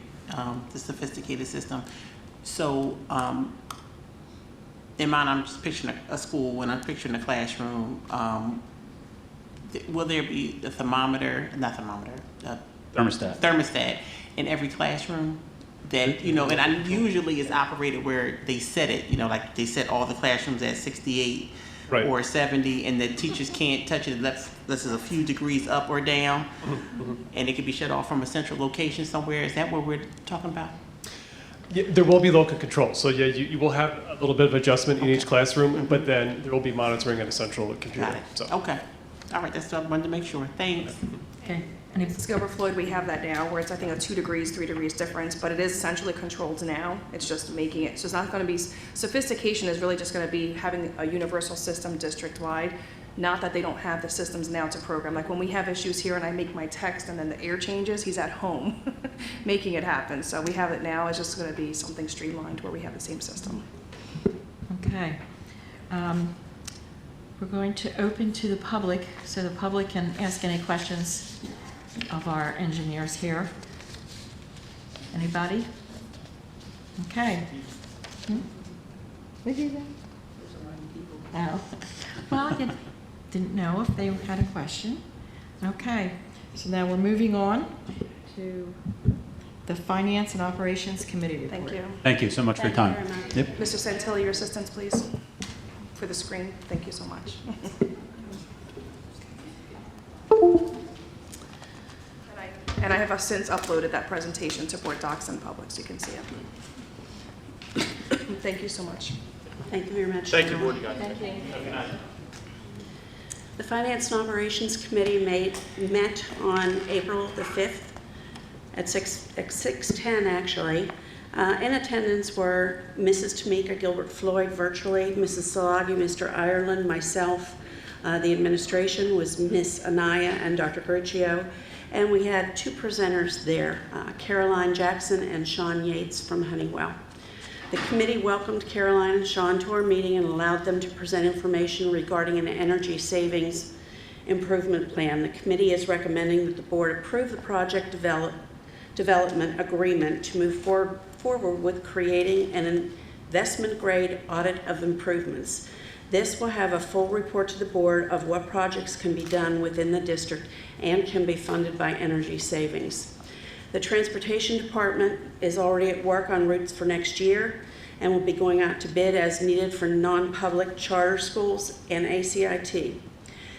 the sophisticated system. So in mind, I'm just picturing a school. When I'm picturing a classroom, will there be a thermostat in every classroom? That, and usually it's operated where they set it, like they set all the classrooms at 68 or 70, and the teachers can't touch it unless this is a few degrees up or down, and it could be shut off from a central location somewhere. Is that what we're talking about? Yeah, there will be local control. So yeah, you will have a little bit of adjustment in each classroom, but then there will be monitoring at a central computer. Got it. So. Okay. All right, that's what I wanted to make sure. Thanks. Okay. And if it's over Floyd, we have that now, where it's, I think, a 2 degrees, 3 degrees difference, but it is centrally controlled now. It's just making it, so it's not going to be, sophistication is really just going to be having a universal system district-wide, not that they don't have the systems now to program. Like when we have issues here and I make my text and then the air changes, he's at home making it happen. So we have it now. It's just going to be something streamlined where we have the same system. Okay. We're going to open to the public, so the public can ask any questions of our engineers here. Anybody? Okay. What is that? Oh. Well, I didn't know if they had a question. Okay. So now we're moving on to the Finance and Operations Committee report. Thank you. Thank you so much for your time. Yep. Mr. Santilli, your assistance, please, for the screen. Thank you so much. And I have since uploaded that presentation to Board Docs and Public, so you can see it. Thank you so much. Thank you very much. Thank you, Board. You guys. Thank you. The Finance and Operations Committee met on April the 5th at 6:10 actually. In attendance were Mrs. Tamika Gilbert Floyd virtually, Mrs. Salagi, Mr. Ireland, myself. The administration was Ms. Anaya and Dr. Griccio. And we had 2 presenters there, Caroline Jackson and Sean Yates from Honeywell. The committee welcomed Caroline and Sean to our meeting and allowed them to present information regarding an energy savings improvement plan. The committee is recommending that the board approve the project development agreement to move forward with creating an investment-grade audit of improvements. This will have a full report to the board of what projects can be done within the district and can be funded by energy savings. The Transportation Department is already at work on routes for next year and will be going out to bid as needed for non-public charter schools and ACIT.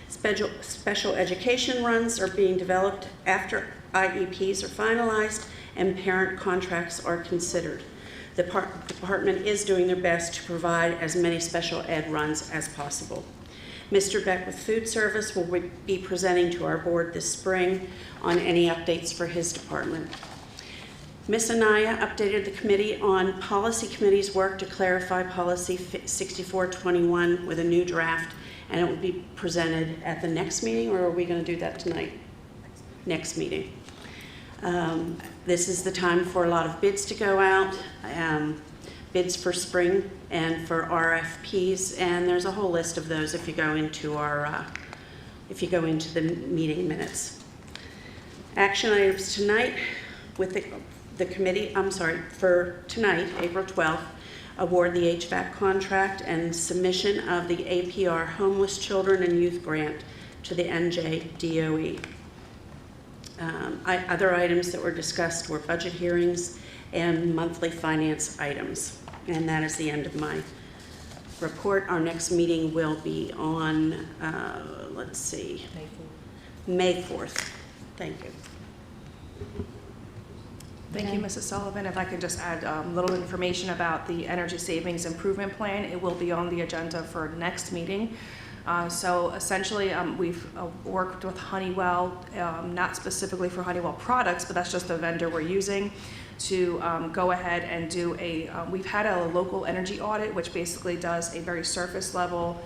Special education runs are being developed after IEPs are finalized and parent contracts are considered. The department is doing their best to provide as many special ed runs as possible. Mr. Beck with Food Service will be presenting to our board this spring on any updates for his department. Ms. Anaya updated the committee on policy committee's work to clarify policy 6421 with a new draft, and it will be presented at the next meeting, or are we going to do that tonight? Next meeting. This is the time for a lot of bids to go out, bids for spring and for RFPs, and there's a whole list of those if you go into the meeting minutes. Action items tonight with the committee, for tonight, April 12th, award the HVAC contract and submission of the APR Homeless Children and Youth Grant to the NJDOE. Other items that were discussed were budget hearings and monthly finance items. And that is the end of my report. Our next meeting will be on, May 4th. Thank you. Thank you, Mrs. Sullivan. If I could just add a little information about the Energy Savings Improvement Plan. It will be on the agenda for next meeting. So essentially, we've worked with Honeywell, not specifically for Honeywell products, but that's just the vendor we're using to go ahead and do we've had a local energy audit, which basically does a very surface level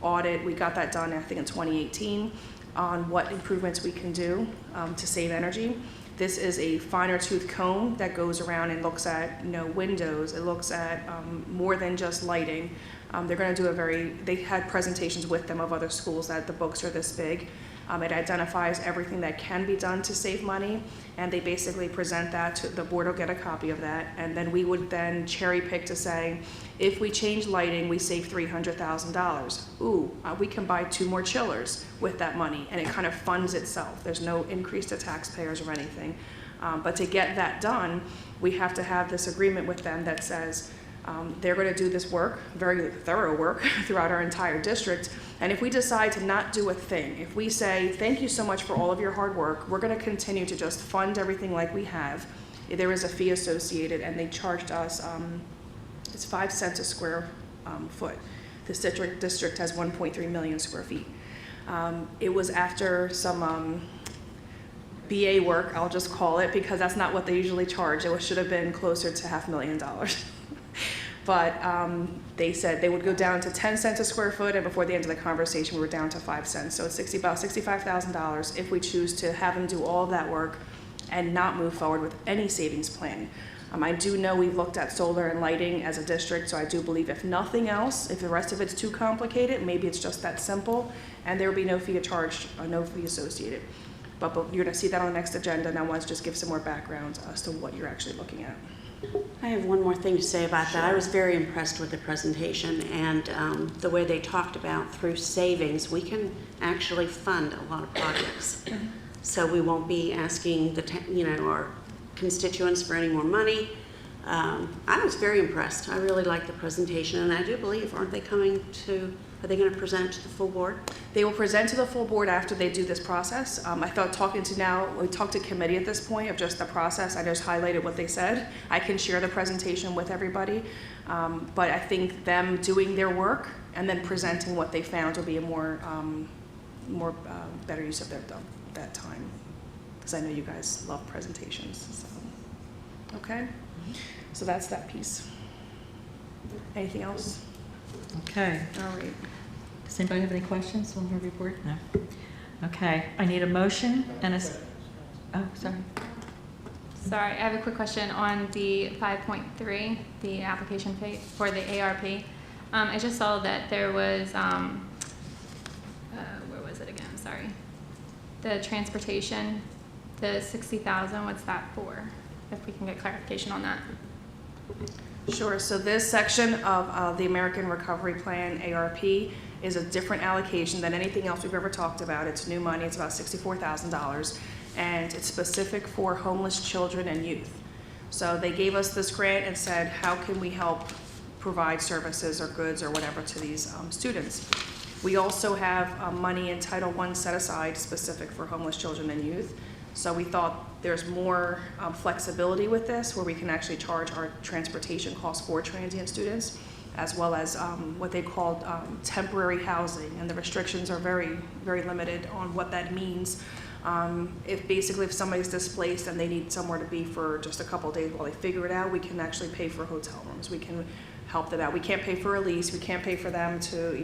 audit. We got that done, I think, in 2018 on what improvements we can do to save energy. This is a finer tooth comb that goes around and looks at, windows. It looks at more than just lighting. They're going to do they had presentations with them of other schools that the books are this big. It identifies everything that can be done to save money, and they basically present that to the board. Will get a copy of that, and then we would then cherry pick to say, if we change lighting, we save $300,000. Ooh, we can buy 2 more chillers with that money, and it kind of funds itself. There's no increase to taxpayers or anything. But to get that done, we have to have this agreement with them that says, they're going to do this work, very thorough work, throughout our entire district. And if we decide to not do a thing, if we say, thank you so much for all of your hard work, we're going to continue to just fund everything like we have, there is a fee associated, and they charged us, it's 5 cents a square foot. The district has 1.3 million square feet. It was after some BA work, I'll just call it, because that's not what they usually charge. It should have been closer to $500,000. But they said they would go down to 10 cents a square foot, and before the end of the conversation, we were down to 5 cents. So it's about $65,000 if we choose to have them do all of that work and not move forward with any savings plan. I do know we've looked at solar and lighting as a district, so I do believe if nothing else, if the rest of it's too complicated, maybe it's just that simple, and there will be no fee charged or no fee associated. But you're going to see that on the next agenda, and I want to just give some more background as to what you're actually looking at. I have one more thing to say about that. I was very impressed with the presentation and the way they talked about through savings, we can actually fund a lot of projects. So we won't be asking our constituents for any more money. I was very impressed. I really liked the presentation, and I do believe, are they going to present it to the full board? They will present to the full board after they do this process. I thought we talked to committee at this point of just the process. I just highlighted what they said. I can share the presentation with everybody, but I think them doing their work and then presenting what they found will be a more better use of that time, because I know you guys love presentations. So. Okay, so that's that piece. Anything else? Okay. All right. Does anybody have any questions on her report? No. Okay. I need a motion and a. Oh, sorry. Sorry, I have a quick question on the 5.3, the application fee for the ARP. I just saw that there was, where was it again? Sorry. The transportation, the 60,000. What's that for? If we can get clarification on that. Sure. So this section of the American Recovery Plan, ARP, is a different allocation than anything else we've ever talked about. It's new money. It's about $64,000. and it's specific for homeless children and youth. So they gave us this grant and said, how can we help provide services or goods or whatever to these students? We also have money in Title I set aside specific for homeless children and youth. So we thought there's more flexibility with this, where we can actually charge our transportation costs for transient students, as well as what they call temporary housing. And the restrictions are very, very limited on what that means. If somebody's displaced and they need somewhere to be for just a couple of days while they figure it out, we can actually pay for hotel rooms. We can help them out. We can't pay for a lease. We can't pay for them to,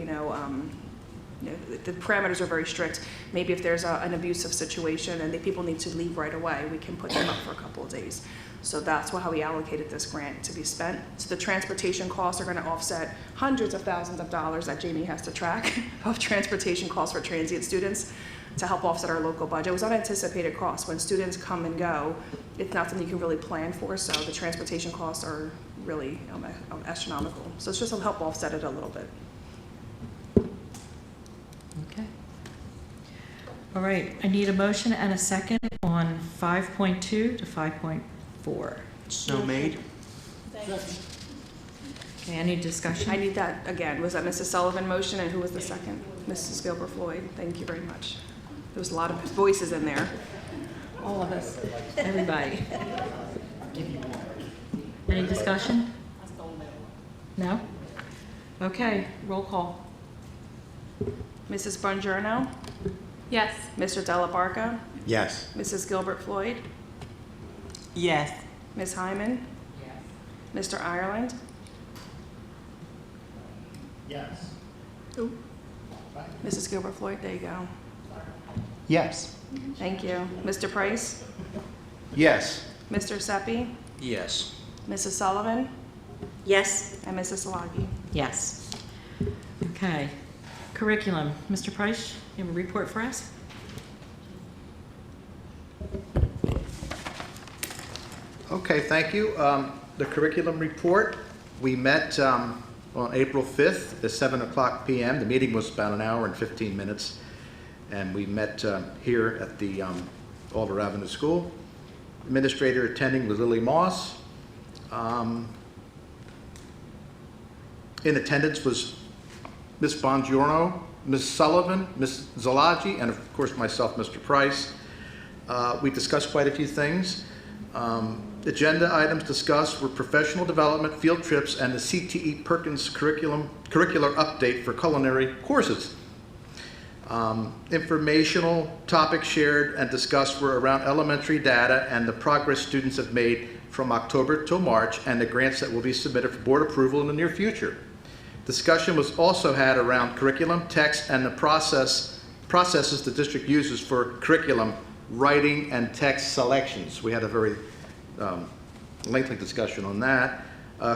the parameters are very strict. Maybe if there's an abusive situation and the people need to leave right away, we can put them up for a couple of days. So that's how we allocated this grant to be spent. So the transportation costs are going to offset hundreds of thousands of dollars that Jamie has to track of transportation costs for transient students to help offset our local budget. It was unanticipated costs. When students come and go, it's not something you can really plan for, so the transportation costs are really astronomical. So it's just to help offset it a little bit. Okay. All right, I need a motion and a second on 5.2 to 5.4. So made. Okay, any discussion? I need that again. Was that Mrs. Sullivan motion, and who was the second? Mrs. Gilbert Floyd. Thank you very much. There was a lot of voices in there. All of us, everybody. Any discussion? No? Okay, roll call. Mrs. Bongiorno? Yes. Mr. Della Barca? Yes. Mrs. Gilbert Floyd? Yes. Ms. Hyman? Yes. Mr. Ireland? Yes. Mrs. Gilbert Floyd, there you go. Yes. Thank you. Mr. Price? Yes. Mr. Seppi? Yes. Mrs. Sullivan? Yes. And Mrs. Salagi? Yes. Okay. Curriculum. Mr. Price, you have a report for us? Okay, thank you. The curriculum report, we met on April 5th at 7 o'clock p.m. The meeting was about an hour and 15 minutes, and we met here at the Alder Avenue School. Administrator attending was Lily Moss. In attendance was Ms. Bongiorno, Ms. Sullivan, Ms. Zalagi, and of course myself, Mr. Price. We discussed quite a few things. Agenda items discussed were professional development, field trips, and the CTE Perkins curricular update for culinary courses. Informational topics shared and discussed were around elementary data and the progress students have made from October till March, and the grants that will be submitted for board approval in the near future. Discussion was also had around curriculum, text, and the processes the district uses for curriculum writing and text selections. We had a very lengthy discussion on that.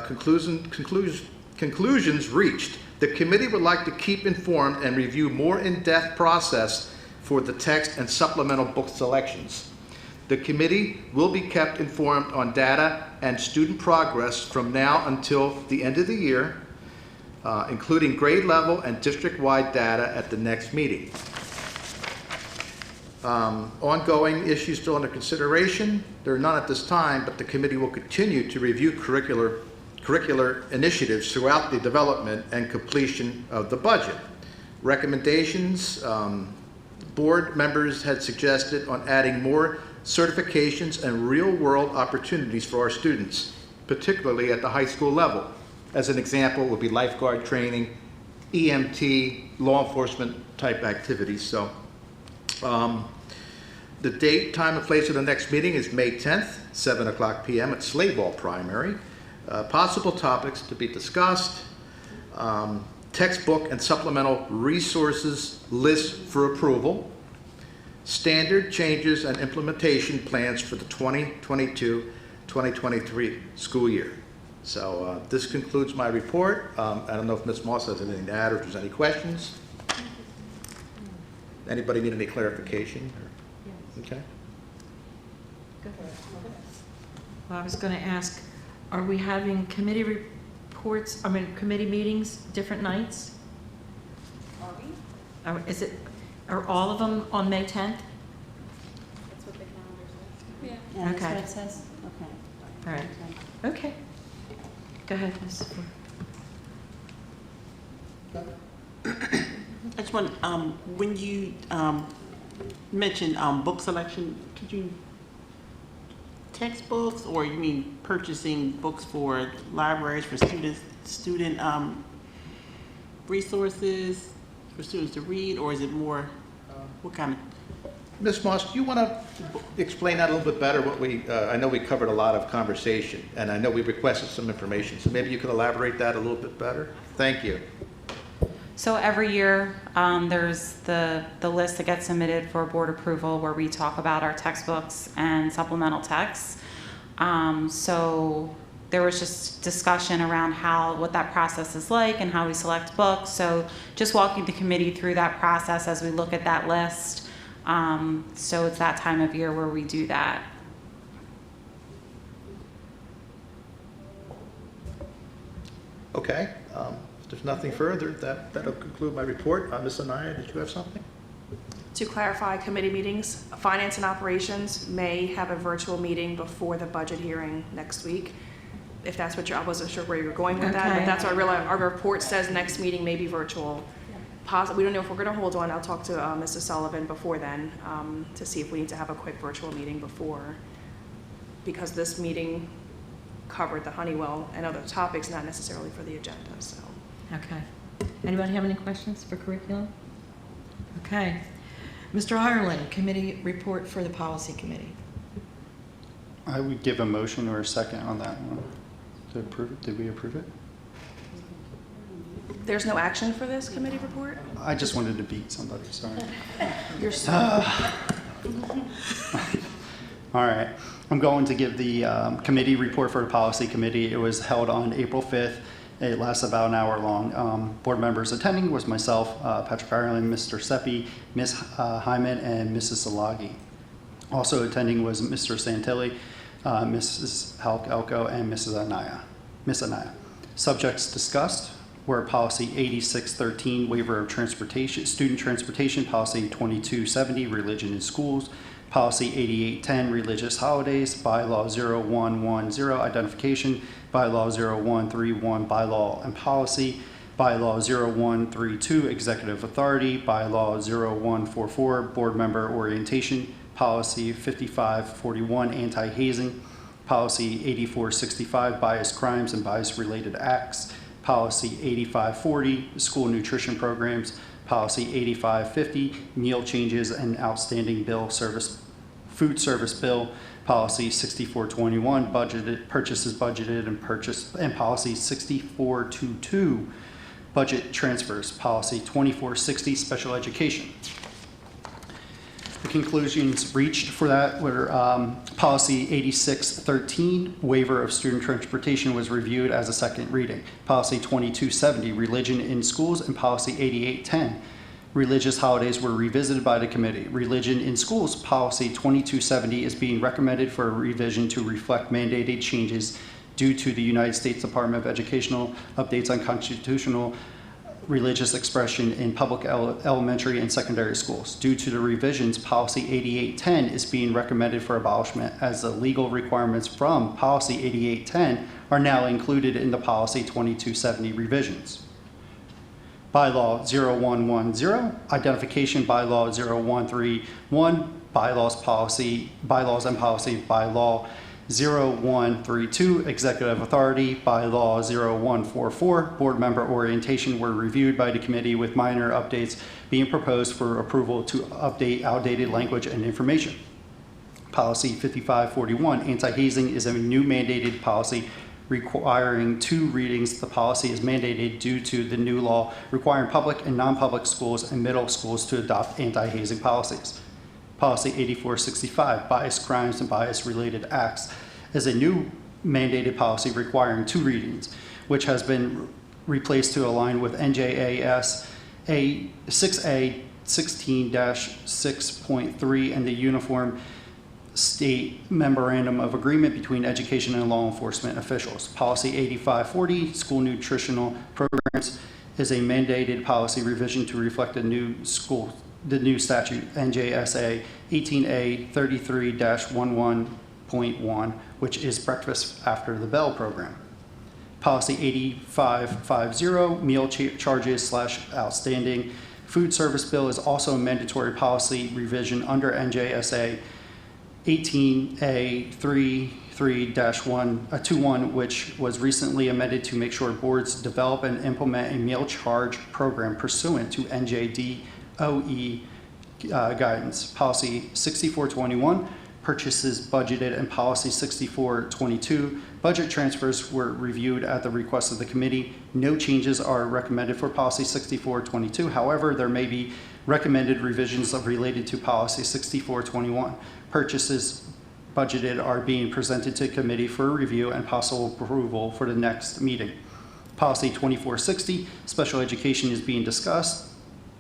Conclusions reached. The committee would like to keep informed and review more in-depth process for the text and supplemental book selections. The committee will be kept informed on data and student progress from now until the end of the year, including grade level and district-wide data at the next meeting. Ongoing issues still under consideration. There are none at this time, but the committee will continue to review curricular initiatives throughout the development and completion of the budget. Recommendations, board members had suggested on adding more certifications and real-world opportunities for our students, particularly at the high school level. As an example would be lifeguard training, EMT, law enforcement type activities. So the date, time, and place of the next meeting is May 10th, 7 o'clock p.m. at Slayball Primary. Possible topics to be discussed, textbook and supplemental resources list for approval, standard changes and implementation plans for the 2022-2023 school year. So this concludes my report. I don't know if Ms. Moss has anything to add or if there's any questions. Anybody need any clarification? Okay. Well, I was going to ask, are we having committee reports, committee meetings different nights? Are we? Are all of them on May 10th? That's what they Yeah, that's Okay. what it says. Okay. All right. Okay. Go ahead, Ms. I just want, when you mentioned book selection, could you textbooks, or you mean purchasing books for libraries, for student resources, for students to read, or is it more, what kind of? Ms. Moss, do you want to explain that a little bit better? What I know we covered a lot of conversation, and I know we requested some information, so maybe you could elaborate that a little bit better? Thank you. So every year, there's the list that gets submitted for board approval where we talk about our textbooks and supplemental texts. So there was just discussion around what that process is like and how we select books. So just walking the committee through that process as we look at that list. So it's that time of year where we do that. Okay. If there's nothing further, that'll conclude my report. Ms. Anaya, did you have something? To clarify, committee meetings, Finance and Operations may have a virtual meeting before the budget hearing next week. If that's what I wasn't sure where you were going with that, Okay. but that's what I realized. Our report says next meeting may be virtual. We don't know if we're going to hold one. I'll talk to Mrs. Sullivan before then to see if we need to have a quick virtual meeting before, because this meeting covered the Honeywell and other topics, not necessarily for the agenda. So. Okay. Anybody have any questions for curriculum? Okay. Mr. Ireland, committee report for the policy committee. I would give a motion or a second on that one to approve it. Did we approve it? There's no action for this committee report? I just wanted to beat somebody, sorry. You're so. All right. I'm going to give the committee report for the policy committee. It was held on April 5th. It lasts about an hour long. Board members attending was myself, Patrick Ireland, Mr. Seppi, Ms. Hyman, and Mrs. Salagi. Also attending was Mr. Santilli, Mrs. Elko, and Mrs. Anaya. Ms. Anaya. Subjects discussed were policy 8613, waiver of transportation, student transportation, policy 2270, religion in schools, policy 8810, religious holidays, bylaw 0110, identification, bylaw 0131, bylaw and policy, bylaw 0132, executive authority, bylaw 0144, board member orientation, policy 5541, anti-hazing, policy 8465, bias crimes and bias related acts, policy 8540, school nutrition programs, policy 8550, meal changes and outstanding food service bill, policy 6421, purchases budgeted and policy 6422, budget transfers, policy 2460, special education. The conclusions reached for that were policy 8613, waiver of student transportation, was reviewed as a second reading. Policy 2270, religion in schools, and policy 8810, religious holidays, were revisited by the committee. Religion in schools, policy 2270, is being recommended for a revision to reflect mandated changes due to the United States Department of Educational updates on constitutional religious expression in public elementary and secondary schools. Due to the revisions, policy 8810 is being recommended for abolishment, as the legal requirements from policy 8810 are now included in the policy 2270 revisions. Bylaw 0110, identification, bylaw 0131, bylaws and policy, bylaw 0132, executive authority, bylaw 0144, board member orientation, were reviewed by the committee with minor updates being proposed for approval to update outdated language and information. Policy 5541, anti-hazing, is a new mandated policy requiring 2 readings. The policy is mandated due to the new law requiring public and non-public schools and middle schools to adopt anti-hazing policies. Policy 8465, bias crimes and bias related acts, is a new mandated policy requiring 2 readings, which has been replaced to align with NJAS 6A 16-6.3 and the Uniform State Memorandum of Agreement between education and law enforcement officials. Policy 8540, school nutritional programs, is a mandated policy revision to reflect the new school the new statute, NJSA 18A33-11.1, which is breakfast after the bell program. Policy 8550, meal charges / outstanding food service bill, is also a mandatory policy revision under NJSA 18A33-21, which was recently amended to make sure boards develop and implement a meal charge program pursuant to NJDOE guidance. Policy 6421, purchases budgeted, and policy 6422, budget transfers, were reviewed at the request of the committee. No changes are recommended for policy 6422. However, there may be recommended revisions related to policy 6421. Purchases budgeted are being presented to committee for review and possible approval for the next meeting. Policy 2460, special education, is being discussed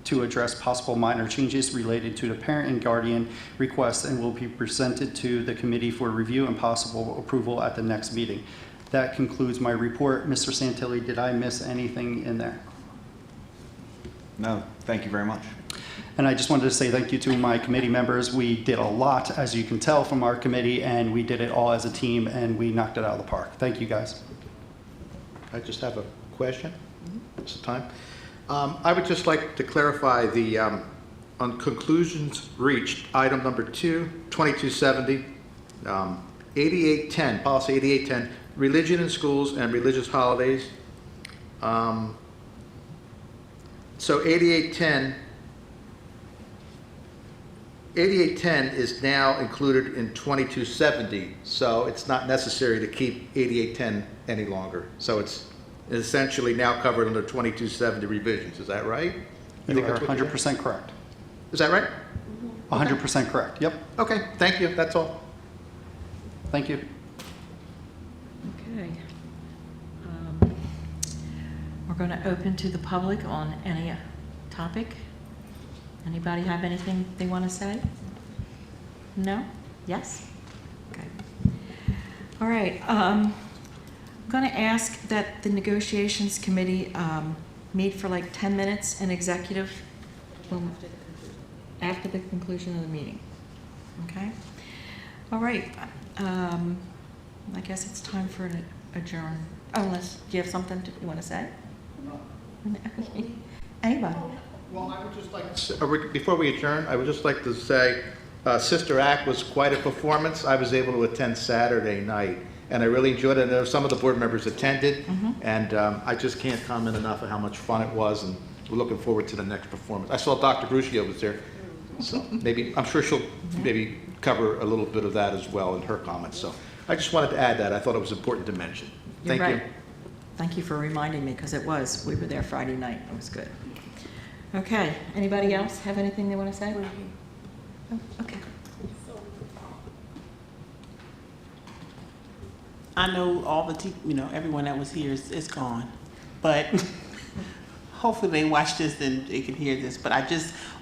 to address possible minor changes related to the parent and guardian requests and will be presented to the committee for review and possible approval at the next meeting. That concludes my report. Mr. Santilli, did I miss anything in there? No, thank you very much. And I just wanted to say thank you to my committee members. We did a lot, as you can tell from our committee, and we did it all as a team, and we knocked it out of the park. Thank you, guys. I just have a question. It's the time. I would just like to clarify the, on conclusions reached, item number 2270, 8810, policy 8810, religion in schools and religious holidays. So 8810 is now included in 2270, so it's not necessary to keep 8810 any longer. So it's essentially now covered under 2270 revisions. Is that right? You are 100% correct. Is that right? 100% correct. Yep. Okay, thank you. That's all. Thank you. Okay. We're going to open to the public on any topic. Anybody have anything they want to say? No? Yes? Okay. All right. I'm going to ask that the negotiations committee meet for like 10 minutes in executive after the conclusion of the meeting. Okay? All right. I guess it's time for an adjourn. Oh, unless, do you have something you want to say? Anybody? Well, I would just like to, before we adjourn, I would just like to say Sister Act was quite a performance. I was able to attend Saturday night, and I really enjoyed it. I know some of the board members attended, and I just can't comment enough on how much fun it was, and we're looking forward to the next performance. I saw Dr. Gruccio was there, so maybe, I'm sure she'll maybe cover a little bit of that as well in her comments. So I just wanted to add that. I thought it was important to mention. Thank you. Thank you for reminding me, because we were there Friday night. It was good. Okay, anybody else have anything they want to say? Oh, okay. I know all the everyone that was here is gone, but hopefully they watch this and they can hear this. But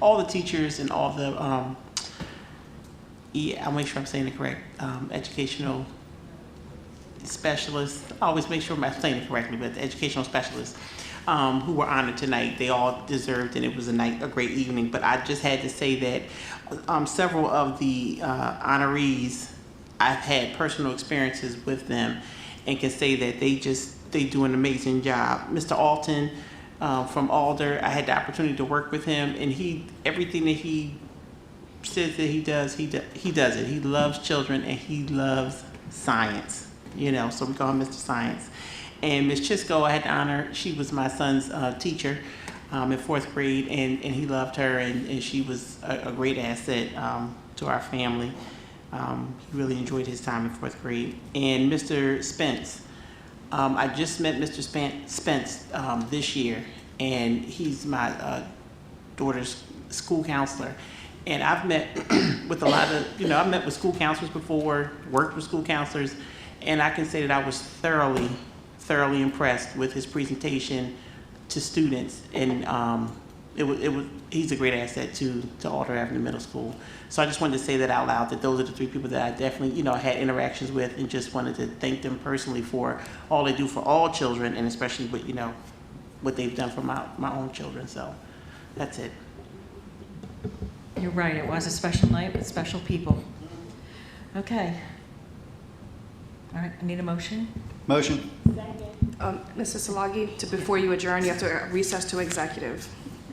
all the teachers and all the, I'll make sure I'm saying it correct, educational specialists, I always make sure I'm saying it correctly, but the educational specialists who were honored tonight, they all deserved, and it was a great evening. But I just had to say that several of the honorees, I've had personal experiences with them and can say that they do an amazing job. Mr. Alton from Alder, I had the opportunity to work with him, and everything that he says that he does, he does it. He loves children and he loves science, so we call him Mr. Science. And Ms. Chisco, I had the honor, she was my son's teacher in 4th grade, and he loved her, and she was a great asset to our family. He really enjoyed his time in 4th grade. And Mr. Spence, I just met Mr. Spence this year, and he's my daughter's school counselor. And I've met with a lot of, I've met with school counselors before, worked with school counselors, and I can say that I was thoroughly impressed with his presentation to students, and he's a great asset to Alder Avenue Middle School. So I just wanted to say that out loud, that those are the 3 people that I definitely had interactions with, and just wanted to thank them personally for all they do for all children, and especially what they've done for my own children. So that's it. You're right, it was a special night with special people. Okay. All right, I need a motion. Motion. Mrs. Salagi, before you adjourn, you have to recess to executive.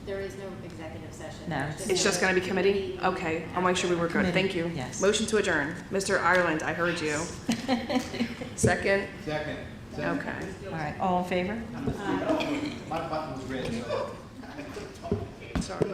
There is no executive session. No. It's just going to be committee? Okay, I'll make sure we were good. Committee, Thank you. yes. Motion to adjourn. Mr. Ireland, I heard you. Second? Second. Okay. All right, all in favor? My button was red, so. Sorry.